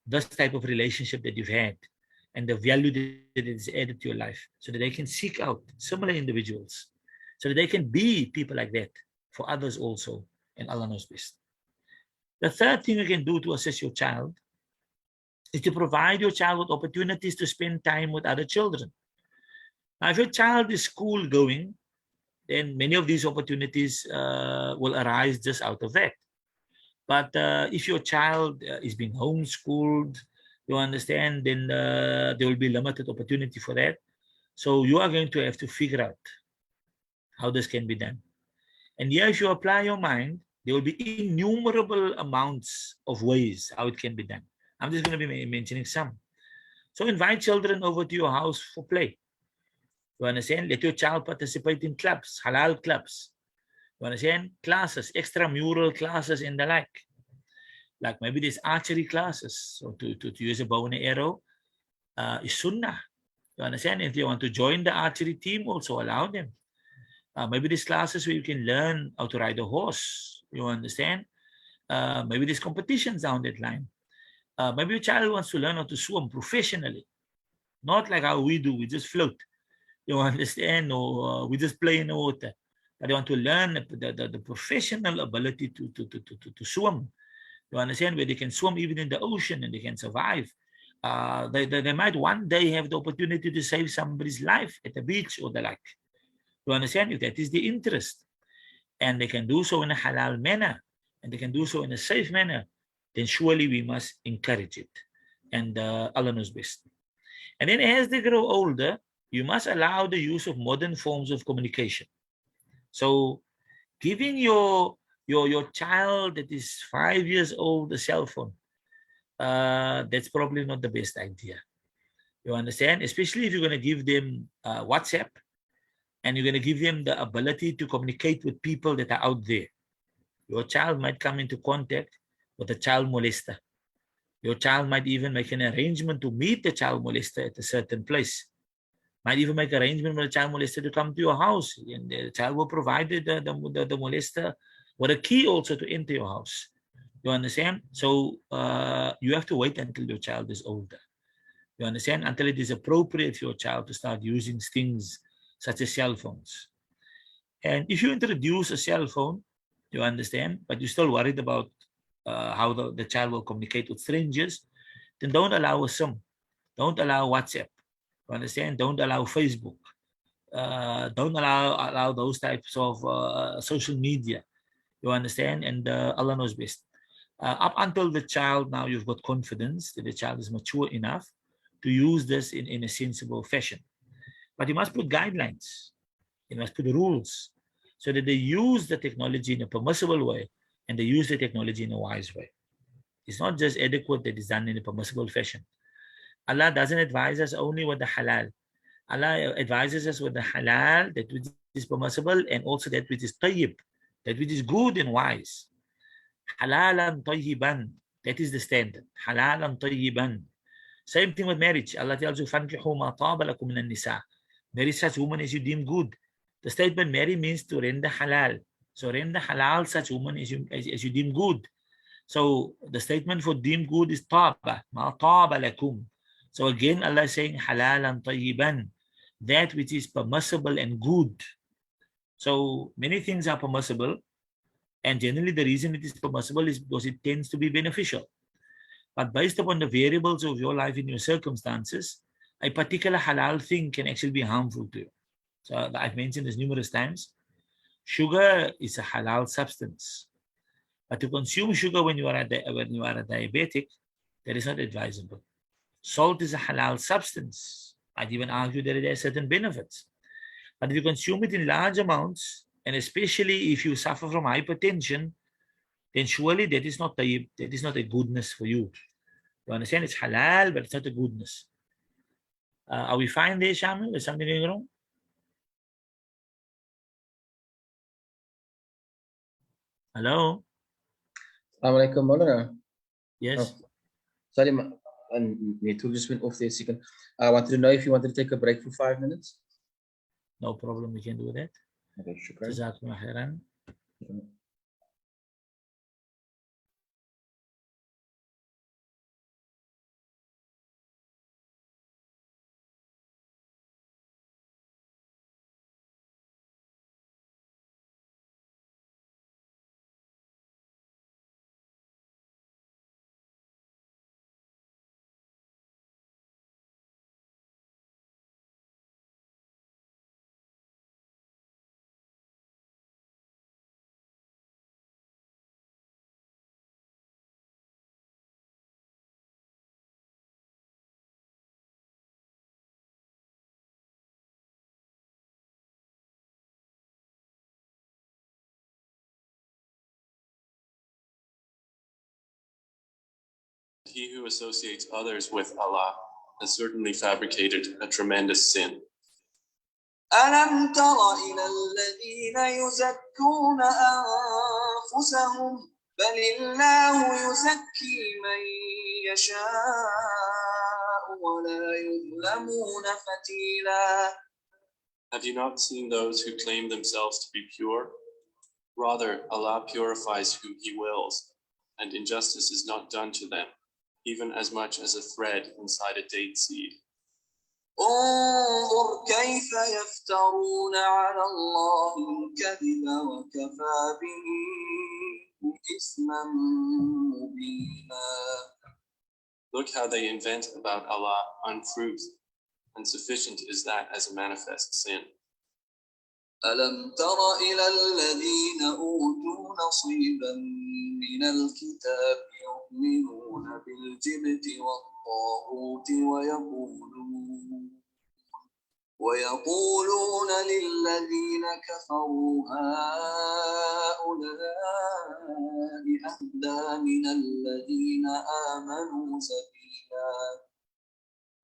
this type of relationship that you've had and the value that is added to your life, so that they can seek out similar individuals, so that they can be people like that for others also. And Allah knows best. The third thing you can do to assist your child is to provide your child with opportunities to spend time with other children. Now, if your child is school going, then many of these opportunities will arise just out of that. But if your child is being homeschooled, you understand, then there will be limited opportunity for that. So you are going to have to figure out how this can be done. And here, if you apply your mind, there will be innumerable amounts of ways how it can be done. I'm just going to be mentioning some. So invite children over to your house for play. You understand? Let your child participate in clubs, halal clubs. You understand? Classes, extramural classes and the like. Like maybe there's archery classes. So to use a bow and arrow is sunnah. You understand? If they want to join the archery team, also allow them. Maybe there's classes where you can learn how to ride a horse. You understand? Maybe there's competitions down that line. Maybe your child wants to learn how to swim professionally. Not like how we do, we just float. You understand? Or we just play in the water. But they want to learn the professional ability to swim. You understand? Where they can swim even in the ocean and they can survive. They might one day have the opportunity to save somebody's life at the beach or the like. You understand? If that is the interest, and they can do so in a halal manner, and they can do so in a safe manner, then surely we must encourage it. And Allah knows best. And then as they grow older, you must allow the use of modern forms of communication. So giving your child that is 5 years old a cell phone, that's probably not the best idea. You understand? Especially if you're going to give them WhatsApp, and you're going to give them the ability to communicate with people that are out there. Your child might come into contact with a child molester. Your child might even make an arrangement to meet the child molester at a certain place. Might even make an arrangement with a child molester to come to your house, and the child will provide the molester with a key also to enter your house. You understand? So you have to wait until your child is older. You understand? Until it is appropriate for your child to start using things such as cell phones. And if you introduce a cell phone, you understand, but you're still worried about how the child will communicate with strangers, then don't allow a SIM. Don't allow WhatsApp. You understand? Don't allow Facebook. Don't allow those types of social media. You understand? And Allah knows best. Up until the child, now you've got confidence that the child is mature enough to use this in a sensible fashion. But you must put guidelines. You must put rules so that they use the technology in a permissible way and they use the technology in a wise way. It's not just adequate that it's done in a permissible fashion. Allah doesn't advise us only with the halal. Allah advises us with the halal, that which is permissible, and also that which is tayyib, that which is good and wise. Halalan tayyiban, that is the standard. Halalan tayyiban. Same thing with marriage. Allah tells you, فَانْكِحُوا مَا طَابَ لَكُم مِنَ النِّسَاءِ. Marry such woman as you deem good. The statement marry means to render halal. So render halal such woman as you deem good. So the statement for deem good is taba, ma taba lakum. So again, Allah is saying halalan tayyiban, that which is permissible and good. So many things are permissible, and generally the reason it is permissible is because it tends to be beneficial. But based upon the variables of your life and your circumstances, a particular halal thing can actually be harmful to you. So I've mentioned this numerous times. Sugar is a halal substance. But to consume sugar when you are a diabetic, that is not advisable. Salt is a halal substance. I'd even argue that it has certain benefits. But if you consume it in large amounts, and especially if you suffer from hypertension, then surely that is not a goodness for you. You understand? It's halal, but it's not a goodness. Are we fine there, Shamil? Is something going wrong? Hello? Assalamu alaikum, Maulana. Yes? Oh, sorry, network just went off there a second. I wanted to know if you wanted to take a break for 5 minutes. No problem, we can do that. Okay, shukran. Jazakumullah khairan. he who associates others with Allah has certainly fabricated a tremendous sin. ألم تر إلى الذين يزكون أنفسهم بل الله يزكي من يشاء ولا يظلمون فتيلا. Have you not seen those who claim themselves to be pure? Rather, Allah purifies whom He wills, and injustice is not done to them, even as much as a thread inside a date seed. انظر كيف يفترون على الله الكذب وكفى به إثما مبينا. Look how they invent about Allah untruth, and sufficient is that as a manifest sin. ألم تر إلى الذين أوتوا نصيبا من الكتاب يؤمنون بالجبت والطاغوت ويقولون للذين كفروا هؤلاء أهدى من الذين آمنوا سبيلا.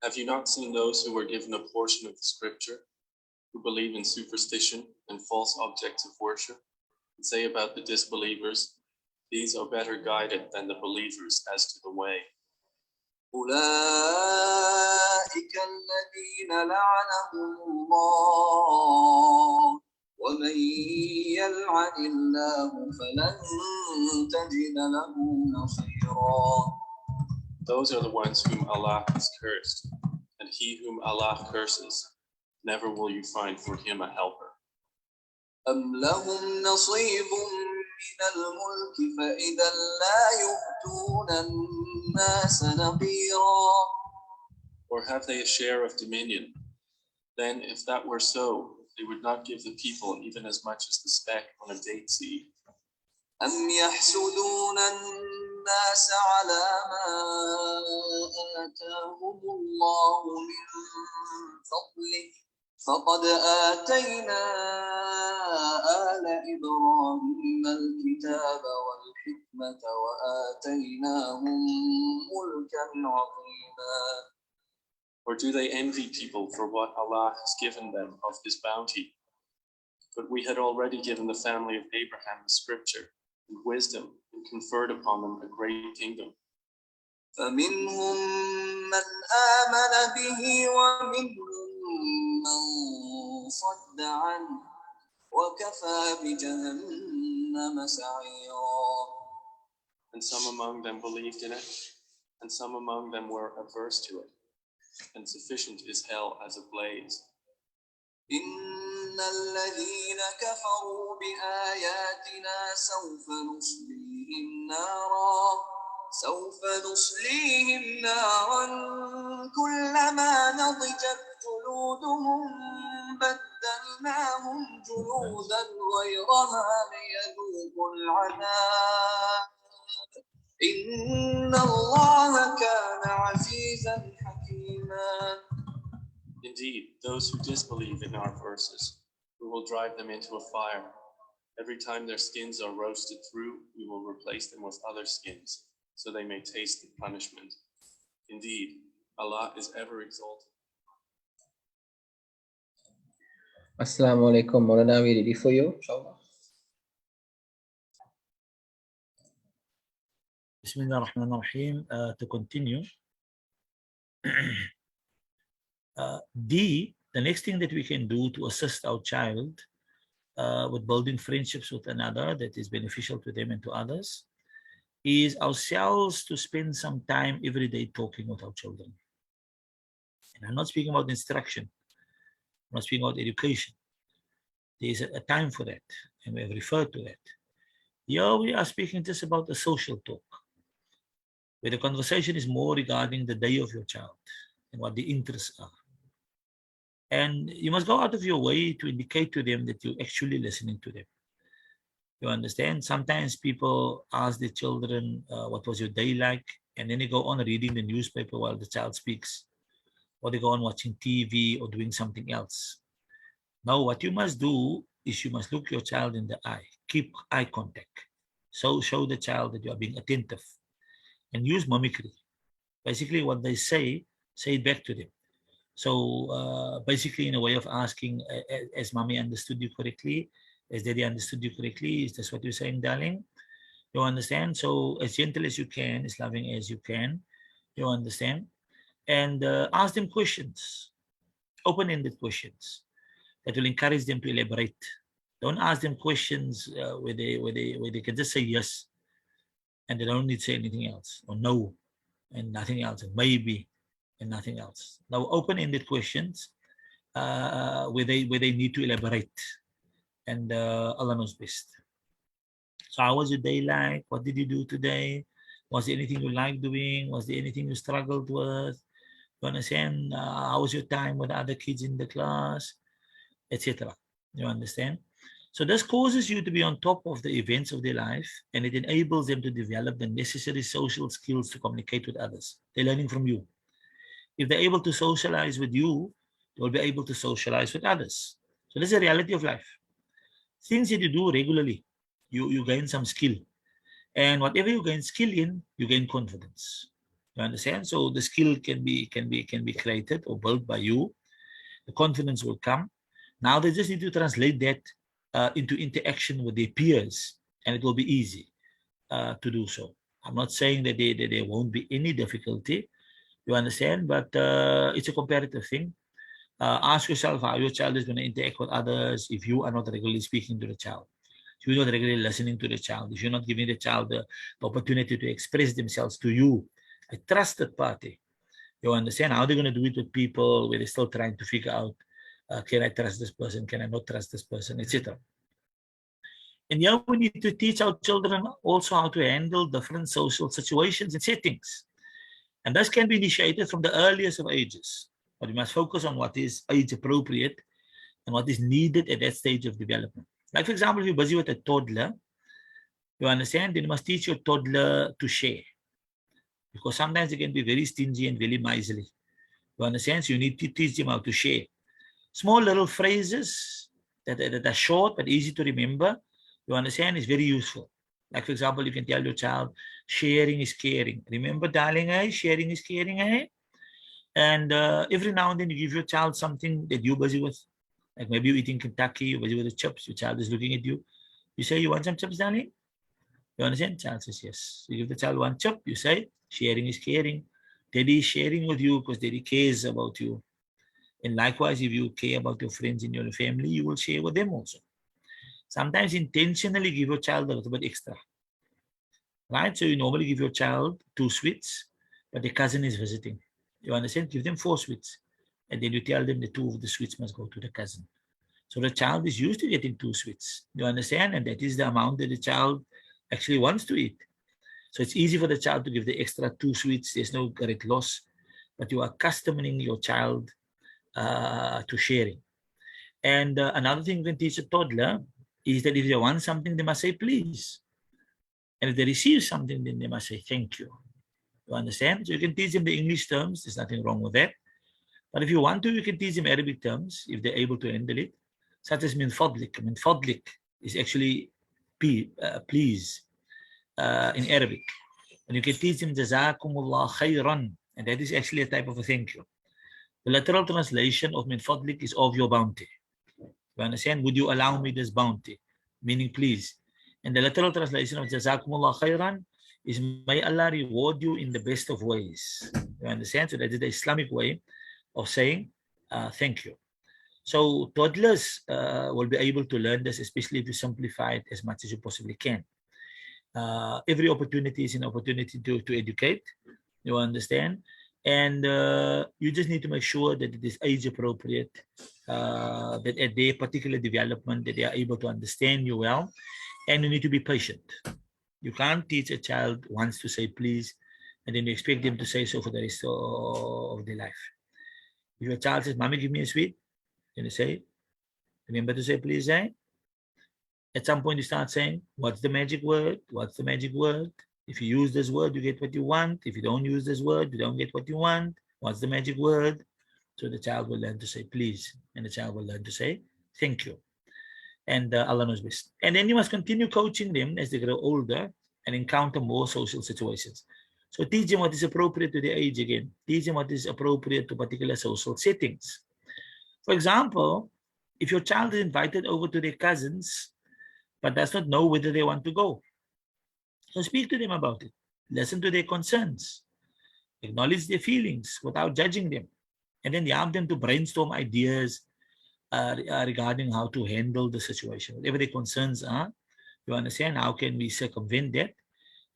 Have you not seen those who were given a portion of the scripture, who believe in superstition and false objects of worship, and say about the disbelievers, these are better guided than the believers as to the way? أولئك الذين لعنهم الله ومن يلعن الله فلن تجد له نصيرا. Those are the ones whom Allah has cursed, and he whom Allah curses, never will you find for him a helper. أم لهم نصيب من الملك فإذا لا يؤتون الناس نقيرا. Or have they a share of dominion? Then, if that were so, they would not give the people even as much as the speck on a date seed. أم يحسدون الناس على ما آتاهم الله من فضله فقد آتينا آل إبراهيم الكتاب والحكمة وآتيناهم ملكا عظيما. Or do they envy people for what Allah has given them of His bounty? But we had already given the family of Abraham the scripture and wisdom and conferred upon them a great kingdom. فمنهم من آمن به ومنهم من صد عنه وكفى بجهنم سعيرا. And some among them believed in it, and some among them were averse to it, and sufficient is hell as a blaze. إن الذين كفروا بآياتنا سوف نصليهم نارا كلما نضجت جلودهم بدلناهم جلودا غيرها ليذوقوا العذاب إن الله كان عزيزا حكيما. Indeed, those who disbelieve in our verses, we will drive them into a fire. Every time their skins are roasted through, we will replace them with other skins, so they may taste the punishment. Indeed, Allah is ever exalted. Assalamu alaikum, Maulana, we ready for you, inshallah? Bismillah ar-Rahman ar-Rahim. To continue, the next thing that we can do to assist our child with building friendships with another that is beneficial to them and to others is ourselves to spend some time every day talking with our children. And I'm not speaking about instruction. I'm not speaking about education. There is a time for that, and we have referred to that. Here we are speaking just about a social talk, where the conversation is more regarding the day of your child and what the interests are. And you must go out of your way to indicate to them that you're actually listening to them. You understand? Sometimes people ask their children, what was your day like? And then they go on reading the newspaper while the child speaks. Or they go on watching TV or doing something else. Now, what you must do is you must look your child in the eye. Keep eye contact. So show the child that you are being attentive. And use mimicry. Basically, what they say it back to them. So basically, in a way of asking, as mommy understood you correctly, as daddy understood you correctly, is this what you're saying, darling? You understand? So as gentle as you can, as loving as you can, you understand? And ask them questions, open-ended questions that will encourage them to elaborate. Don't ask them questions where they can just say yes, and they don't need to say anything else, or no, and nothing else, and maybe, and nothing else. Now, open-ended questions where they need to elaborate, and Allah knows best. So how was your day like? What did you do today? Was there anything you liked doing? Was there anything you struggled with? You understand? How was your time with other kids in the class, etc.? You understand? So this causes you to be on top of the events of their life, and it enables them to develop the necessary social skills to communicate with others. They're learning from you. If they're able to socialize with you, they'll be able to socialize with others. So this is a reality of life. Things that you do regularly, you gain some skill. And whatever you gain skill in, you gain confidence. You understand? So the skill can be created or built by you. The confidence will come. Now they just need to translate that into interaction with their peers, and it will be easy to do so. I'm not saying that there won't be any difficulty, you understand, but it's a comparative thing. Ask yourself how your child is going to interact with others if you are not regularly speaking to the child, if you're not regularly listening to the child, if you're not giving the child the opportunity to express themselves to you, a trusted party. You understand how they're going to do it with people where they're still trying to figure out, can I trust this person? Can I not trust this person, etc. And here we need to teach our children also how to handle different social situations and settings. And this can be initiated from the earliest of ages. But we must focus on what is age appropriate and what is needed at that stage of development. Like, for example, if you're busy with a toddler, you understand, then you must teach your toddler to share. Because sometimes they can be very stingy and very miserly. You understand? So you need to teach them how to share. Small little phrases that are short but easy to remember, you understand, is very useful. Like, for example, you can tell your child, sharing is caring. Remember, darling, eh? Sharing is caring, eh? And every now and then you give your child something that you're busy with. Like maybe you're eating Kentucky, you're busy with the chips, your child is looking at you. You say, you want some chips, darling? You understand? Child says yes. You give the child one chip, you say, sharing is caring. Daddy is sharing with you because daddy cares about you. And likewise, if you care about your friends in your family, you will share with them also. Sometimes intentionally give your child a little bit extra. Right? So you normally give your child 2 sweets, but the cousin is visiting. You understand? Give them 4 sweets. And then you tell them the 2 of the sweets must go to the cousin. So the child is used to getting 2 sweets. You understand? And that is the amount that the child actually wants to eat. So it's easy for the child to give the extra 2 sweets. There's no great loss. But you are accustoming your child to sharing. And another thing you can teach a toddler is that if they want something, they must say please. And if they receive something, then they must say thank you. You understand? So you can teach them the English terms. There's nothing wrong with that. But if you want to, you can teach them Arabic terms if they're able to handle it, such as min fadlik. Min fadlik is actually please in Arabic. And you can teach them jazakumullah khayran, and that is actually a type of a thank you. The literal translation of min fadlik is of your bounty. You understand? Would you allow me this bounty? Meaning please. And the literal translation of jazakumullah khayran is may Allah reward you in the best of ways. You understand? So that is the Islamic way of saying thank you. So toddlers will be able to learn this, especially if you simplify it as much as you possibly can. Every opportunity is an opportunity to educate, you understand? And you just need to make sure that it is age appropriate, that at their particular development, that they are able to understand you well, and you need to be patient. You can't teach a child once to say please, and then you expect them to say so for the rest of their life. If your child says, Mommy, give me a sweet, then you say, remember to say please, eh? At some point you start saying, what's the magic word? What's the magic word? If you use this word, you get what you want. If you don't use this word, you don't get what you want. What's the magic word? So the child will learn to say please, and the child will learn to say thank you. And Allah knows best. And then you must continue coaching them as they grow older and encounter more social situations. So teach them what is appropriate to their age again. Teach them what is appropriate to particular social settings. For example, if your child is invited over to their cousins, but does not know whether they want to go, so speak to them about it. Listen to their concerns. Acknowledge their feelings without judging them. And then help them to brainstorm ideas regarding how to handle the situation. Whatever their concerns are, you understand, how can we circumvent that?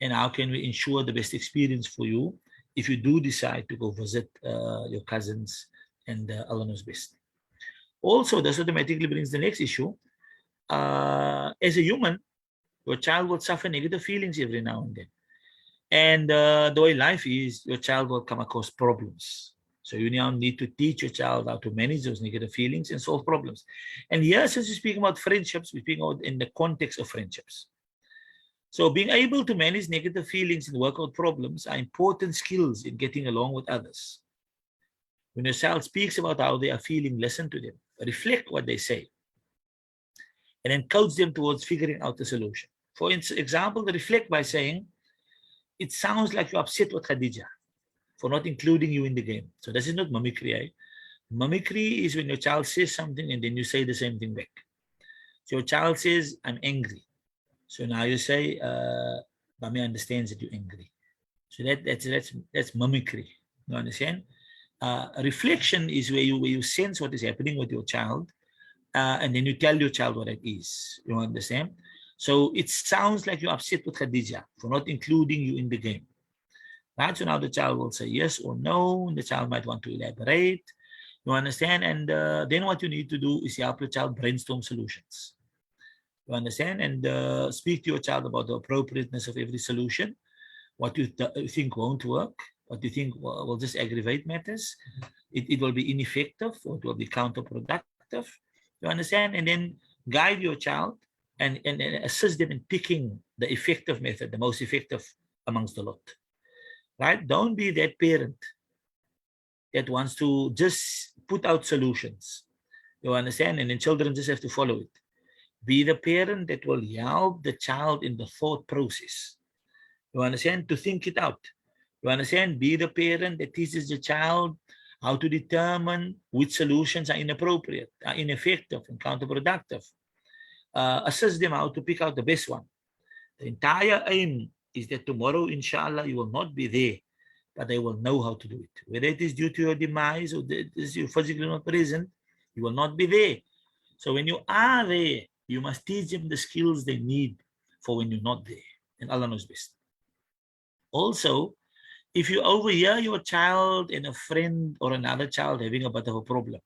And how can we ensure the best experience for you if you do decide to go visit your cousins, and Allah knows best. Also, this automatically brings the next issue. As a human, your child will suffer negative feelings every now and then. And the way life is, your child will come across problems. So you now need to teach your child how to manage those negative feelings and solve problems. And here, since we're speaking about friendships, we're speaking about in the context of friendships. So being able to manage negative feelings and work out problems are important skills in getting along with others. When your child speaks about how they are feeling, listen to them, reflect what they say, and then coach them towards figuring out the solution. For example, reflect by saying, it sounds like you're upset with Khadija for not including you in the game. So this is not mimicry. Eh? Mimicry is when your child says something and then you say the same thing back. So your child says, I'm angry. So now you say, Mami understands that you're angry. So that's mimicry. You understand? Reflection is where you sense what is happening with your child, and then you tell your child what it is. You understand? So it sounds like you're upset with Khadija for not including you in the game. Right? So now the child will say yes or no, and the child might want to elaborate. You understand? And then what you need to do is help your child brainstorm solutions. You understand? And speak to your child about the appropriateness of every solution, what you think won't work, what you think will just aggravate matters. It will be ineffective, or it will be counterproductive. You understand? And then guide your child and assist them in picking the effective method, the most effective amongst the lot. Right? Don't be that parent that wants to just put out solutions. You understand? And then children just have to follow it. Be the parent that will help the child in the thought process. You understand? To think it out. You understand? Be the parent that teaches the child how to determine which solutions are inappropriate, are ineffective, and counterproductive. Assist them how to pick out the best one. The entire aim is that tomorrow, inshallah, you will not be there, but they will know how to do it. Whether it is due to your demise or you're physically not present, you will not be there. So when you are there, you must teach them the skills they need for when you're not there. And Allah knows best. Also, if you overhear your child and a friend or another child having a bit of a problem,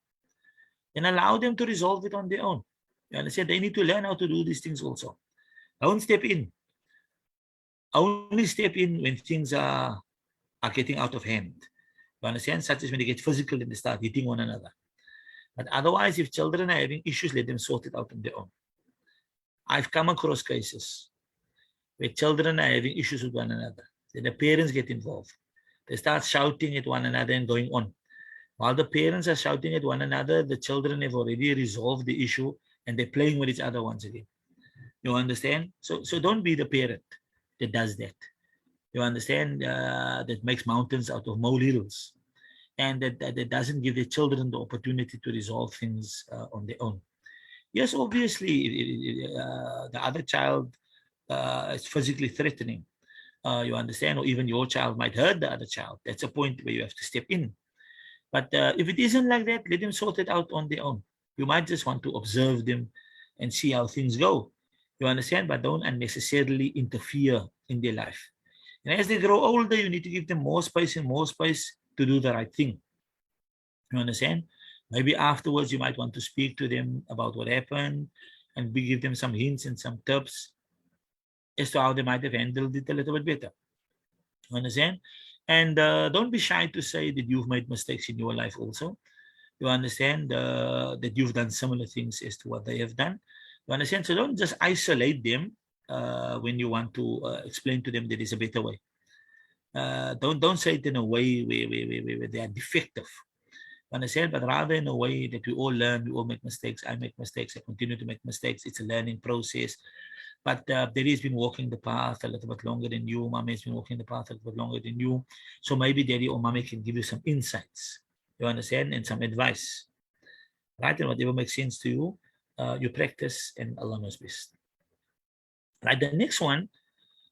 then allow them to resolve it on their own. You understand? They need to learn how to do these things also. Don't step in. Only step in when things are getting out of hand. You understand? Such as when they get physical and they start hitting one another. But otherwise, if children are having issues, let them sort it out on their own. I've come across cases where children are having issues with one another. Then the parents get involved. They start shouting at one another and going on. While the parents are shouting at one another, the children have already resolved the issue and they're playing with each other once again. You understand? So don't be the parent that does that. You understand? That makes mountains out of molehills. And that doesn't give the children the opportunity to resolve things on their own. Yes, obviously, the other child is physically threatening. You understand? Or even your child might hurt the other child. That's a point where you have to step in. But if it isn't like that, let them sort it out on their own. You might just want to observe them and see how things go. You understand? But don't unnecessarily interfere in their life. And as they grow older, you need to give them more space and more space to do the right thing. You understand? Maybe afterwards you might want to speak to them about what happened and give them some hints and some tips as to how they might have handled it a little bit better. You understand? And don't be shy to say that you've made mistakes in your life also. You understand that you've done similar things as to what they have done. You understand? So don't just isolate them when you want to explain to them that there's a better way. Don't say it in a way where they are defective. Understand? But rather in a way that we all learn, we all make mistakes. I make mistakes. I continue to make mistakes. It's a learning process. but Daddy has been walking the path a little bit longer than you. Mommy has been walking the path a little bit longer than you. So maybe Daddy or Mommy can give you some insights. You understand? And some advice. Right? And whatever makes sense to you, you practice, and Allah knows best. Right? The next one,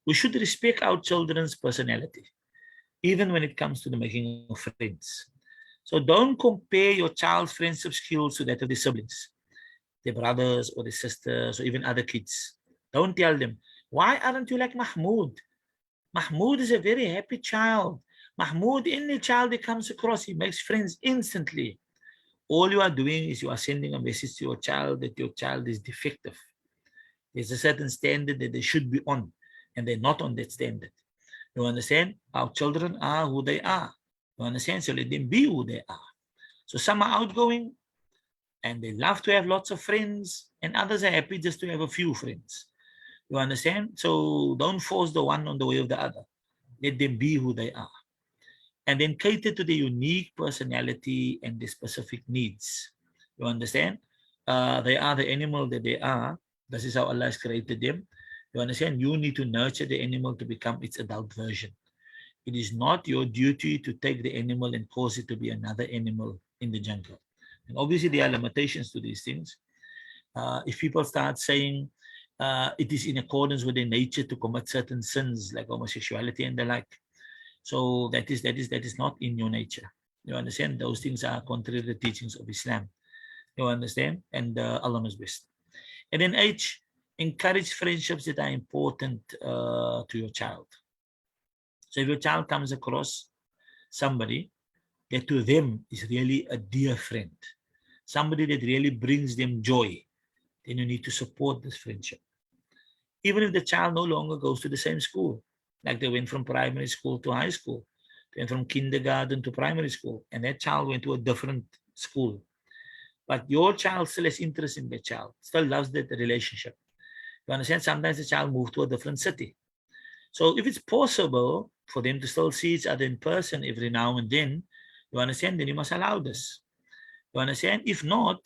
we should respect our children's personality, even when it comes to the making of friends. So don't compare your child's friendship skills to that of their siblings, their brothers or their sisters, or even other kids. Don't tell them, why aren't you like Mahmoud? Mahmoud is a very happy child. Mahmoud, any child he comes across, he makes friends instantly. All you are doing is you are sending a message to your child that your child is defective. There's a certain standard that they should be on, and they're not on that standard. You understand? Our children are who they are. You understand? So let them be who they are. So some are outgoing, and they love to have lots of friends, and others are happy just to have a few friends. You understand? So don't force the one on the way of the other. Let them be who they are. And then cater to the unique personality and the specific needs. You understand? They are the animal that they are. This is how Allah has created them. You understand? You need to nurture the animal to become its adult version. It is not your duty to take the animal and cause it to be another animal in the jungle. And obviously there are limitations to these things. If people start saying it is in accordance with their nature to commit certain sins like homosexuality and the like, so that is not in your nature. You understand? Those things are contrary to the teachings of Islam. You understand? And Allah knows best. And then H, encourage friendships that are important to your child. So if your child comes across somebody that to them is really a dear friend, somebody that really brings them joy, then you need to support this friendship. Even if the child no longer goes to the same school, like they went from primary school to high school, they went from kindergarten to primary school, and that child went to a different school. But your child still has interest in the child, still loves that relationship. You understand? Sometimes the child moved to a different city. So if it's possible for them to still see each other in person every now and then, you understand, then you must allow this. You understand? If not,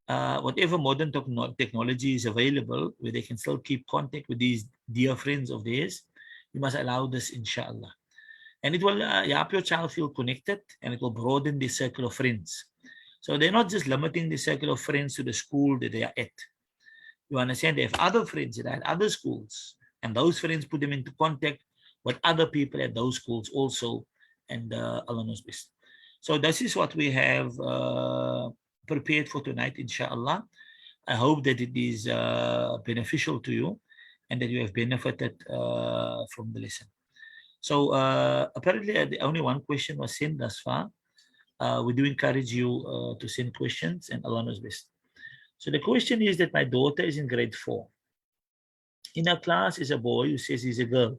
whatever modern technology is available, where they can still keep contact with these dear friends of theirs, you must allow this, inshallah. And it will help your child feel connected, and it will broaden the circle of friends. So they're not just limiting the circle of friends to the school that they are at. You understand? They have other friends that are at other schools, and those friends put them into contact with other people at those schools also, and Allah knows best. So this is what we have prepared for tonight, inshallah. I hope that it is beneficial to you and that you have benefited from the lesson. So apparently only one question was sent thus far. We do encourage you to send questions, and Allah knows best. So the question is that my daughter is in grade 4. In her class is a boy who says he's a girl.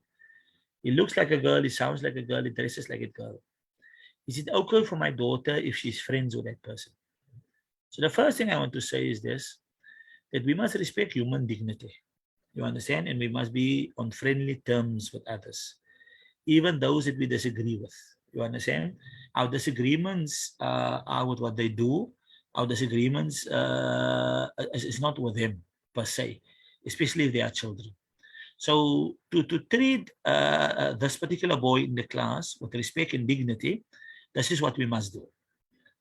He looks like a girl, he sounds like a girl, he dresses like a girl. Is it okay for my daughter if she's friends with that person? So the first thing I want to say is this, that we must respect human dignity. You understand? And we must be on friendly terms with others, even those that we disagree with. You understand? Our disagreements are with what they do. Our disagreements is not with them per se, especially if they are children. So to treat this particular boy in the class with respect and dignity, this is what we must do.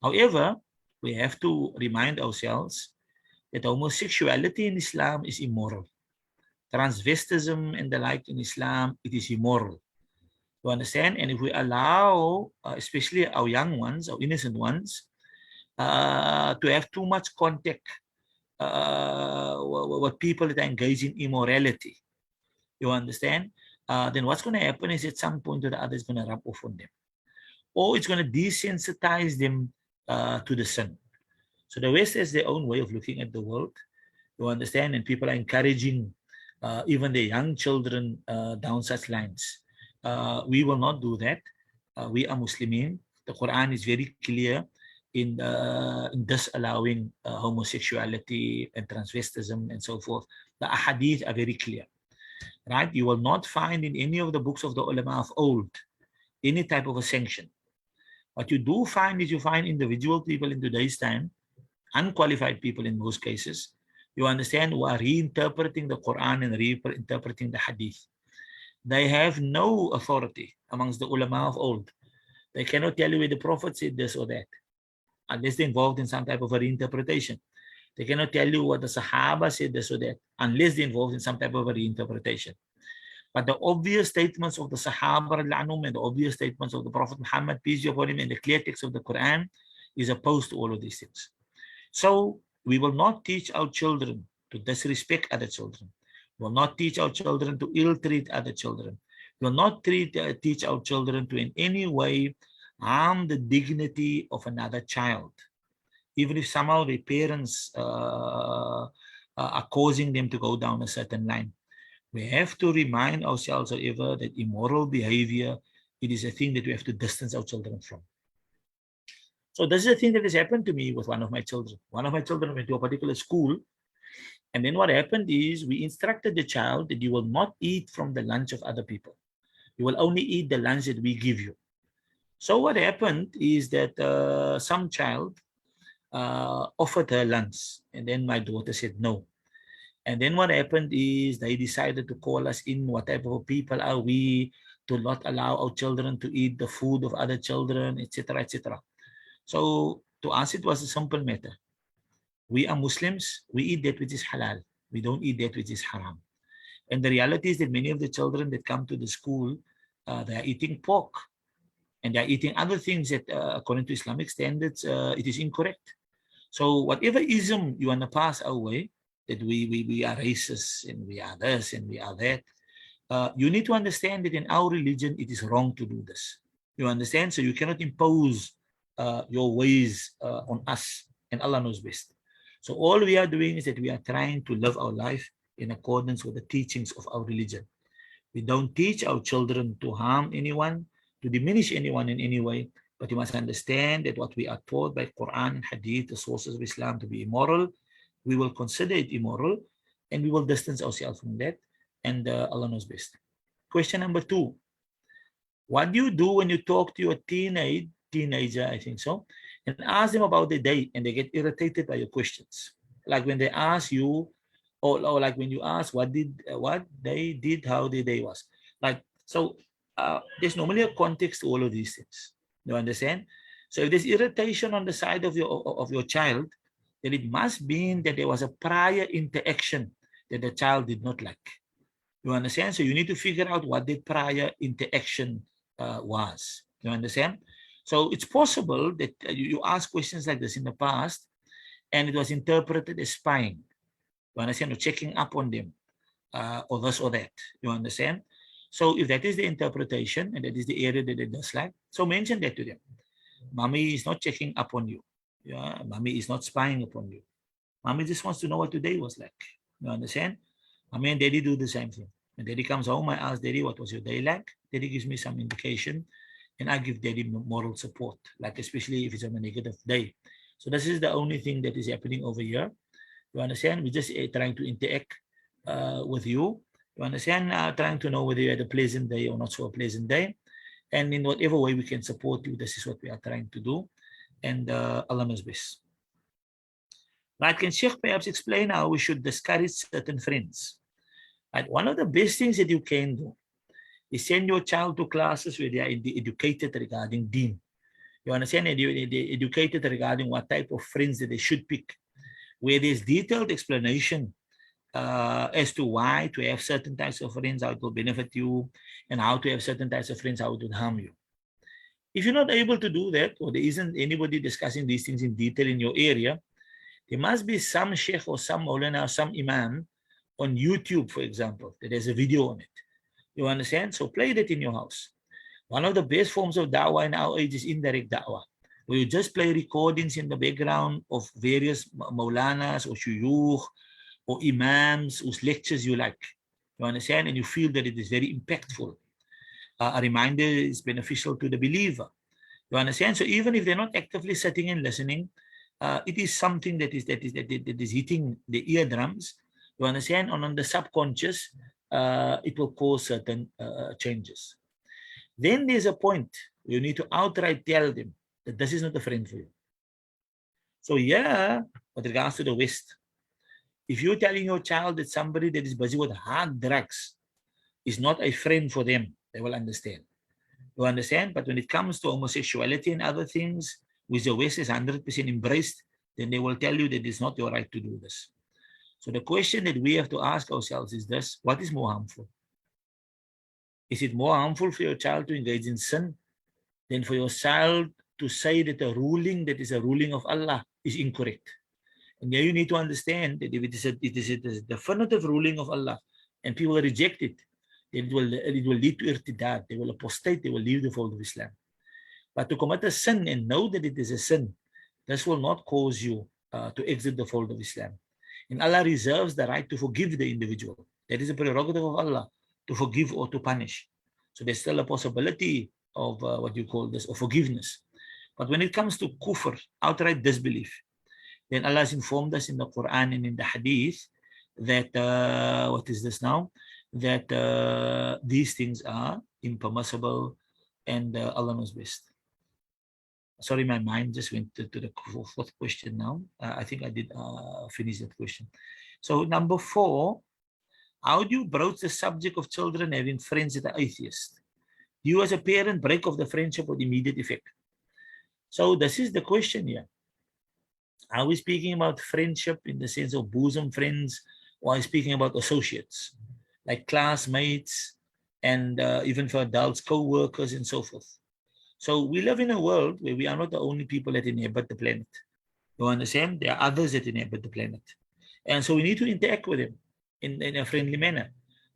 However, we have to remind ourselves that homosexuality in Islam is immoral. Transvestism and the like in Islam, it is immoral. You understand? And if we allow, especially our young ones, our innocent ones, to have too much contact with people that are engaged in immorality, you understand? Then what's going to happen is at some point or the other is going to rub off on them. Or it's going to desensitize them to the sin. So the West has their own way of looking at the world, you understand? And people are encouraging even the young children down such lines. We will not do that. We are Muslimin. The Quran is very clear in disallowing homosexuality and transvestism and so forth. The ahadith are very clear, right? You will not find in any of the books of the ulama of old any type of a sanction. What you do find is you find individual people in today's time, unqualified people in most cases, You understand? Who are reinterpreting the Quran and reinterpreting the Hadith. They have no authority amongst the ulama of old. They cannot tell you where the Prophet said this or that, unless they're involved in some type of a reinterpretation. They cannot tell you what the Sahaba said this or that, unless they're involved in some type of a reinterpretation. But the obvious statements of the Sahaba and the obvious statements of the Prophet Muhammad, peace be upon him, and the clear text of the Quran is opposed to all of these things. So we will not teach our children to disrespect other children. We will not teach our children to ill-treat other children. We will not teach our children to in any way harm the dignity of another child, even if somehow the parents are causing them to go down a certain line. We have to remind ourselves, however, that immoral behavior, it is a thing that we have to distance our children from. So this is a thing that has happened to me with one of my children. One of my children went to a particular school, and then what happened is we instructed the child that you will not eat from the lunch of other people. You will only eat the lunch that we give you. So what happened is that some child offered her lunch, and then my daughter said no. And then what happened is they decided to call us in. What type of people are we to not allow our children to eat the food of other children, etc., etc. So to us, it was a simple matter. We are Muslims. We eat that which is halal. We don't eat that which is haram. And the reality is that many of the children that come to the school, they are eating pork. And they are eating other things that, according to Islamic standards, it is incorrect. So whatever ism you want to pass our way, that we are racist and we are this and we are that, you need to understand that in our religion, it is wrong to do this. You understand? So you cannot impose your ways on us, and Allah knows best. So all we are doing is that we are trying to live our life in accordance with the teachings of our religion. We don't teach our children to harm anyone, to diminish anyone in any way, but you must understand that what we are taught by Quran and Hadith, the sources of Islam, to be immoral, we will consider it immoral, and we will distance ourselves from that, and Allah knows best. Question number 2. What do you do when you talk to your teenager, I think so, and ask them about the day and they get irritated by your questions? Like when they ask you, or like when you ask what they did, how the day was. Like, so there's normally a context to all of these things. You understand? So if there's irritation on the side of your child, then it must mean that there was a prior interaction that the child did not like. You understand? So you need to figure out what the prior interaction was. You understand? So it's possible that you asked questions like this in the past, and it was interpreted as spying. You understand? Or checking up on them, or this or that. You understand? So if that is the interpretation, and that is the area that they dislike, so mention that to them. Mommy is not checking up on you. Yeah, mommy is not spying upon you. Mommy just wants to know what today was like. You understand? Mommy and daddy do the same thing. When daddy comes home, I ask daddy, what was your day like? Daddy gives me some indication, and I give daddy moral support, like especially if it's on a negative day. So this is the only thing that is happening over here. You understand? We're just trying to interact with you. You understand? Trying to know whether you had a pleasant day or not so a pleasant day. And in whatever way we can support you, this is what we are trying to do. And Allah knows best. Right? Can Sheikh perhaps explain how we should discourage certain friends? Right? One of the best things that you can do is send your child to classes where they are educated regarding deen. You understand? They're educated regarding what type of friends that they should pick, where there's detailed explanation as to why to have certain types of friends, how it will benefit you, and how to have certain types of friends, how it would harm you. If you're not able to do that, or there isn't anybody discussing these things in detail in your area, there must be some sheikh or some maulana or some imam on YouTube, for example, that has a video on it. You understand? So play that in your house. One of the best forms of da'wah in our age is indirect da'wah, where you just play recordings in the background of various maulanas or shuyukh or imams whose lectures you like. You understand? And you feel that it is very impactful. A reminder is beneficial to the believer. You understand? So even if they're not actively sitting and listening, it is something that is hitting the eardrums. You understand? And on the subconscious, it will cause certain changes. Then there's a point where you need to outright tell them that this is not a friend for you. So yeah, with regards to the West, If you're telling your child that somebody that is busy with hard drugs is not a friend for them, they will understand. You understand? But when it comes to homosexuality and other things, which the West is 100% embraced, then they will tell you that it's not your right to do this. So the question that we have to ask ourselves is this: what is more harmful? Is it more harmful for your child to engage in sin than for your child to say that a ruling that is a ruling of Allah is incorrect? And here you need to understand that if it is a definitive ruling of Allah and people reject it, then it will lead to irtidad. They will apostate, they will leave the fold of Islam. But to commit a sin and know that it is a sin, this will not cause you to exit the fold of Islam. And Allah reserves the right to forgive the individual. That is a prerogative of Allah, to forgive or to punish. So there's still a possibility of what you call this, of forgiveness. But when it comes to kufr, outright disbelief, then Allah has informed us in the Quran and in the Hadith that, what is this now? That these things are impermissible, and Allah knows best. Sorry, my mind just went to the fourth question now. I think I did finish that question. So number 4, how do you broach the subject of children having friends that are atheists? You as a parent break off the friendship with immediate effect. So this is the question here. Are we speaking about friendship in the sense of bosom friends, or are we speaking about associates, like classmates, and even for adults, co-workers, and so forth? So we live in a world where we are not the only people that inhabit the planet. You understand? There are others that inhabit the planet. And so we need to interact with them in a friendly manner.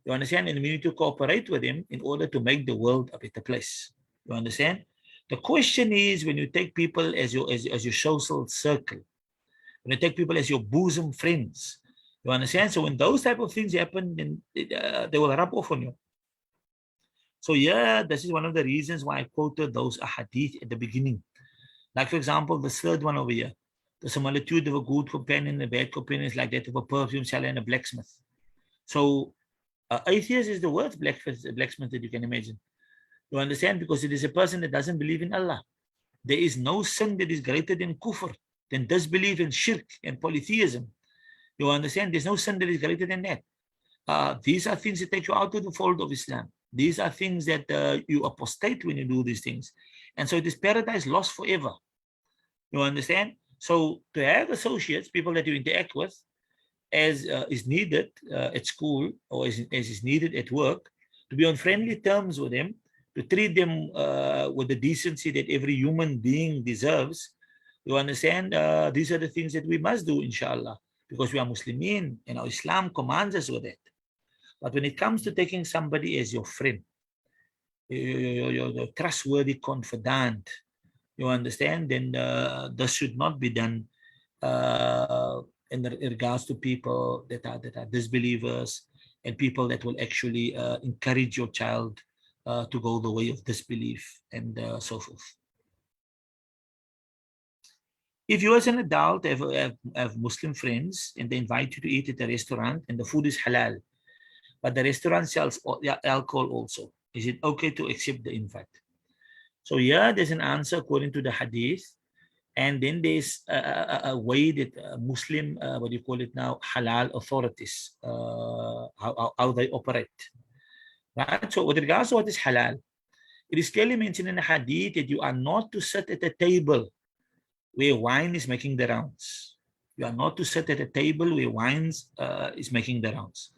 You understand? And we need to cooperate with them in order to make the world a better place. You understand? The question is, when you take people as your social circle, when you take people as your bosom friends, you understand? So when those type of things happen, then they will rub off on you. So yeah, this is one of the reasons why I quoted those ahadith at the beginning. Like, for example, the third one over here. The similitude of a good companion and a bad companion is like that of a perfume seller and a blacksmith. So atheist is the worst blacksmith that you can imagine. You understand? Because it is a person that doesn't believe in Allah. There is no sin that is greater than kufr, than disbelief in shirk and polytheism. You understand? There's no sin that is greater than that. These are things that take you out of the fold of Islam. These are things that you apostate when you do these things. And so it is paradise lost forever. You understand? So to have associates, people that you interact with, as is needed at school, or as is needed at work, to be on friendly terms with them, to treat them with the decency that every human being deserves. You understand? These are the things that we must do, inshallah, because we are Muslimin, and our Islam commands us with that. But when it comes to taking somebody as your friend, your trustworthy confidant, you understand, then this should not be done in regards to people that are disbelievers, and people that will actually encourage your child to go the way of disbelief, and so forth. If you as an adult have Muslim friends and they invite you to eat at a restaurant and the food is halal, but the restaurant sells alcohol also, is it okay to accept the invite? So here there's an answer according to the hadith, and then there's a way that Muslim, what do you call it now, halal authorities, how they operate. Right? So with regards to what is halal, it is clearly mentioned in the hadith that you are not to sit at a table where wine is making the rounds. You are not to sit at a table where wine is making the rounds.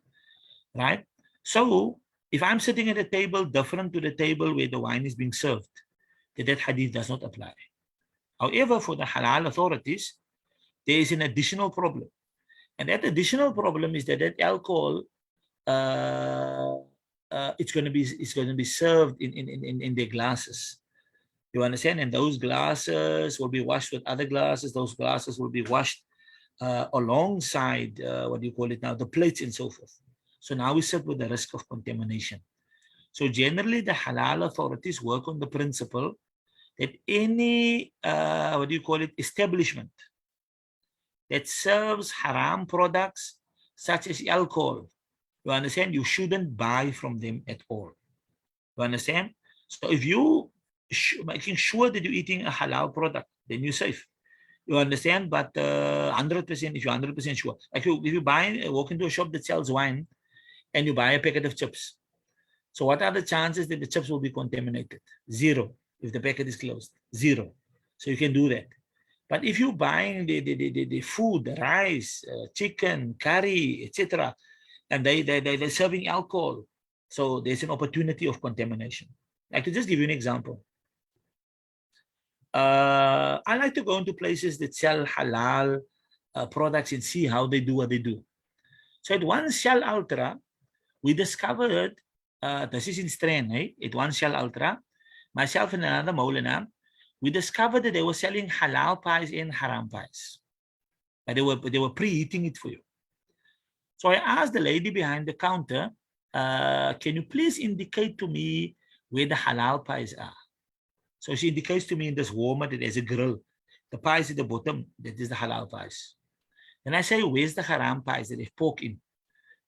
Right? So if I'm sitting at a table different to the table where the wine is being served, that hadith does not apply. However, for the halal authorities, there is an additional problem. And that additional problem is that alcohol, it's going to be served in their glasses. You understand? And those glasses will be washed with other glasses. Those glasses will be washed alongside, what do you call it now, the plates and so forth. So now we sit with the risk of contamination. So generally, the halal authorities work on the principle that any, what do you call it, establishment that serves haram products, such as alcohol, you understand, you shouldn't buy from them at all. You understand? So if you making sure that you're eating a halal product, then you're safe. You understand? But 100%, if you're 100% sure. Like if you walk into a shop that sells wine and you buy a packet of chips. So what are the chances that the chips will be contaminated? 0. If the packet is closed. 0. So you can do that. But if you're buying the food, the rice, chicken, curry, etc., and they're serving alcohol, so there's an opportunity of contamination. I could just give you an example. I like to go into places that sell halal products and see how they do what they do. So at one Shell Ultra, we discovered, this is in Strand, eh? At one Shell Ultra, myself and another Maulana, we discovered that they were selling halal pies and haram pies. And they were preheating it for you. So I asked the lady behind the counter, can you please indicate to me where the halal pies are? So she indicates to me in this warmer that there's a grill. The pies at the bottom, that is the halal pies. And I say, where's the haram pies that they've pork in?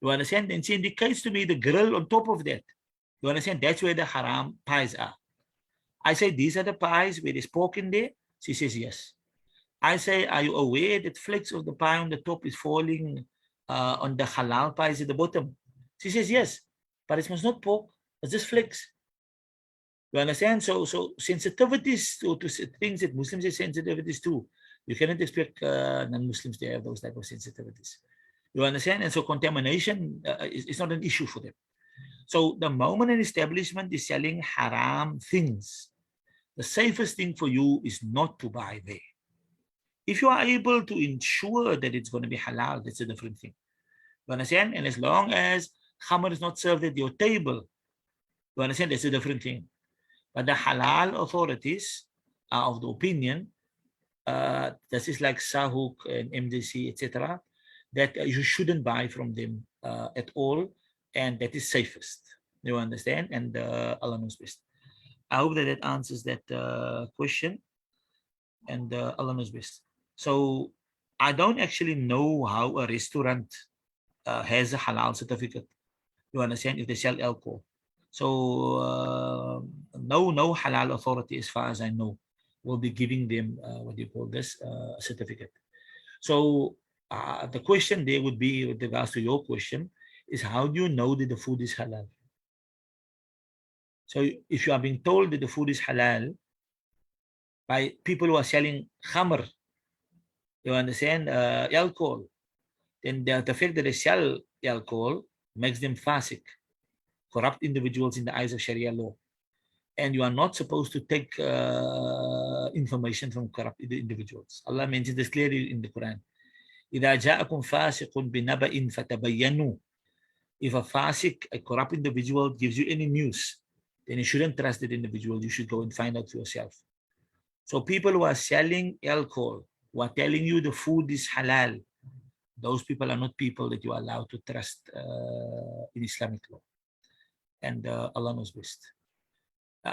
You understand? And she indicates to me the grill on top of that. You understand? That's where the haram pies are. I say, these are the pies where there's pork in there? She says, yes. I say, are you aware that flakes of the pie on the top is falling on the halal pies at the bottom? She says, yes, but it was not pork, it's just flakes. You understand? So sensitivities to things that Muslims have sensitivities to, you cannot expect non-Muslims to have those type of sensitivities. You understand? And so contamination is not an issue for them. So the moment an establishment is selling haram things, the safest thing for you is not to buy there. If you are able to ensure that it's going to be halal, that's a different thing. You understand? And as long as khamr is not served at your table, you understand, that's a different thing. But the halal authorities are of the opinion, this is like Sahuk and MDC, etc., that you shouldn't buy from them at all, and that is safest. You understand? And Allah knows best. I hope that answers that question, and Allah knows best. So I don't actually know how a restaurant has a halal certificate. You understand? If they sell alcohol. So no halal authority, as far as I know, will be giving them what do you call this certificate. So the question there would be, with regards to your question, is how do you know that the food is halal? So if you are being told that the food is halal by people who are selling khamr, you understand, alcohol, then the fact that they sell alcohol makes them fasik, corrupt individuals in the eyes of Sharia law. And you are not supposed to take information from corrupt individuals. Allah mentions this clearly in the Quran. إِذَا جَاءَكُمْ فَاسِقٌ بِنَبَإٍ فَتَبَيَّنُوا. If a fasik, a corrupt individual, gives you any news, then you shouldn't trust that individual. You should go and find out for yourself. So people who are selling alcohol, who are telling you the food is halal, those people are not people that you are allowed to trust in Islamic law. And Allah knows best.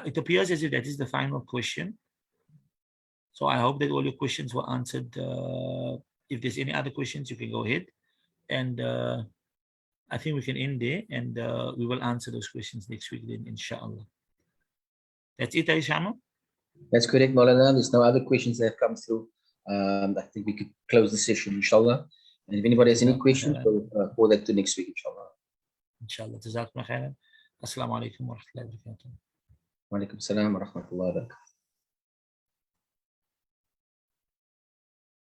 It appears as if that is the final question. So I hope that all your questions were answered. If there's any other questions, you can go ahead. And I think we can end there, and we will answer those questions next week then, inshallah. That's it, Aishama? That's correct, Maulana. There's no other questions that have come through. I think we could close the session, inshallah. And if anybody has any questions, we'll forward that to next week, inshallah. Inshallah. Jazakumullah khairan. Assalamu alaikum wa rahmatullahi wa barakatuh. Wa alaikum salam wa rahmatullahi wa barakatuh.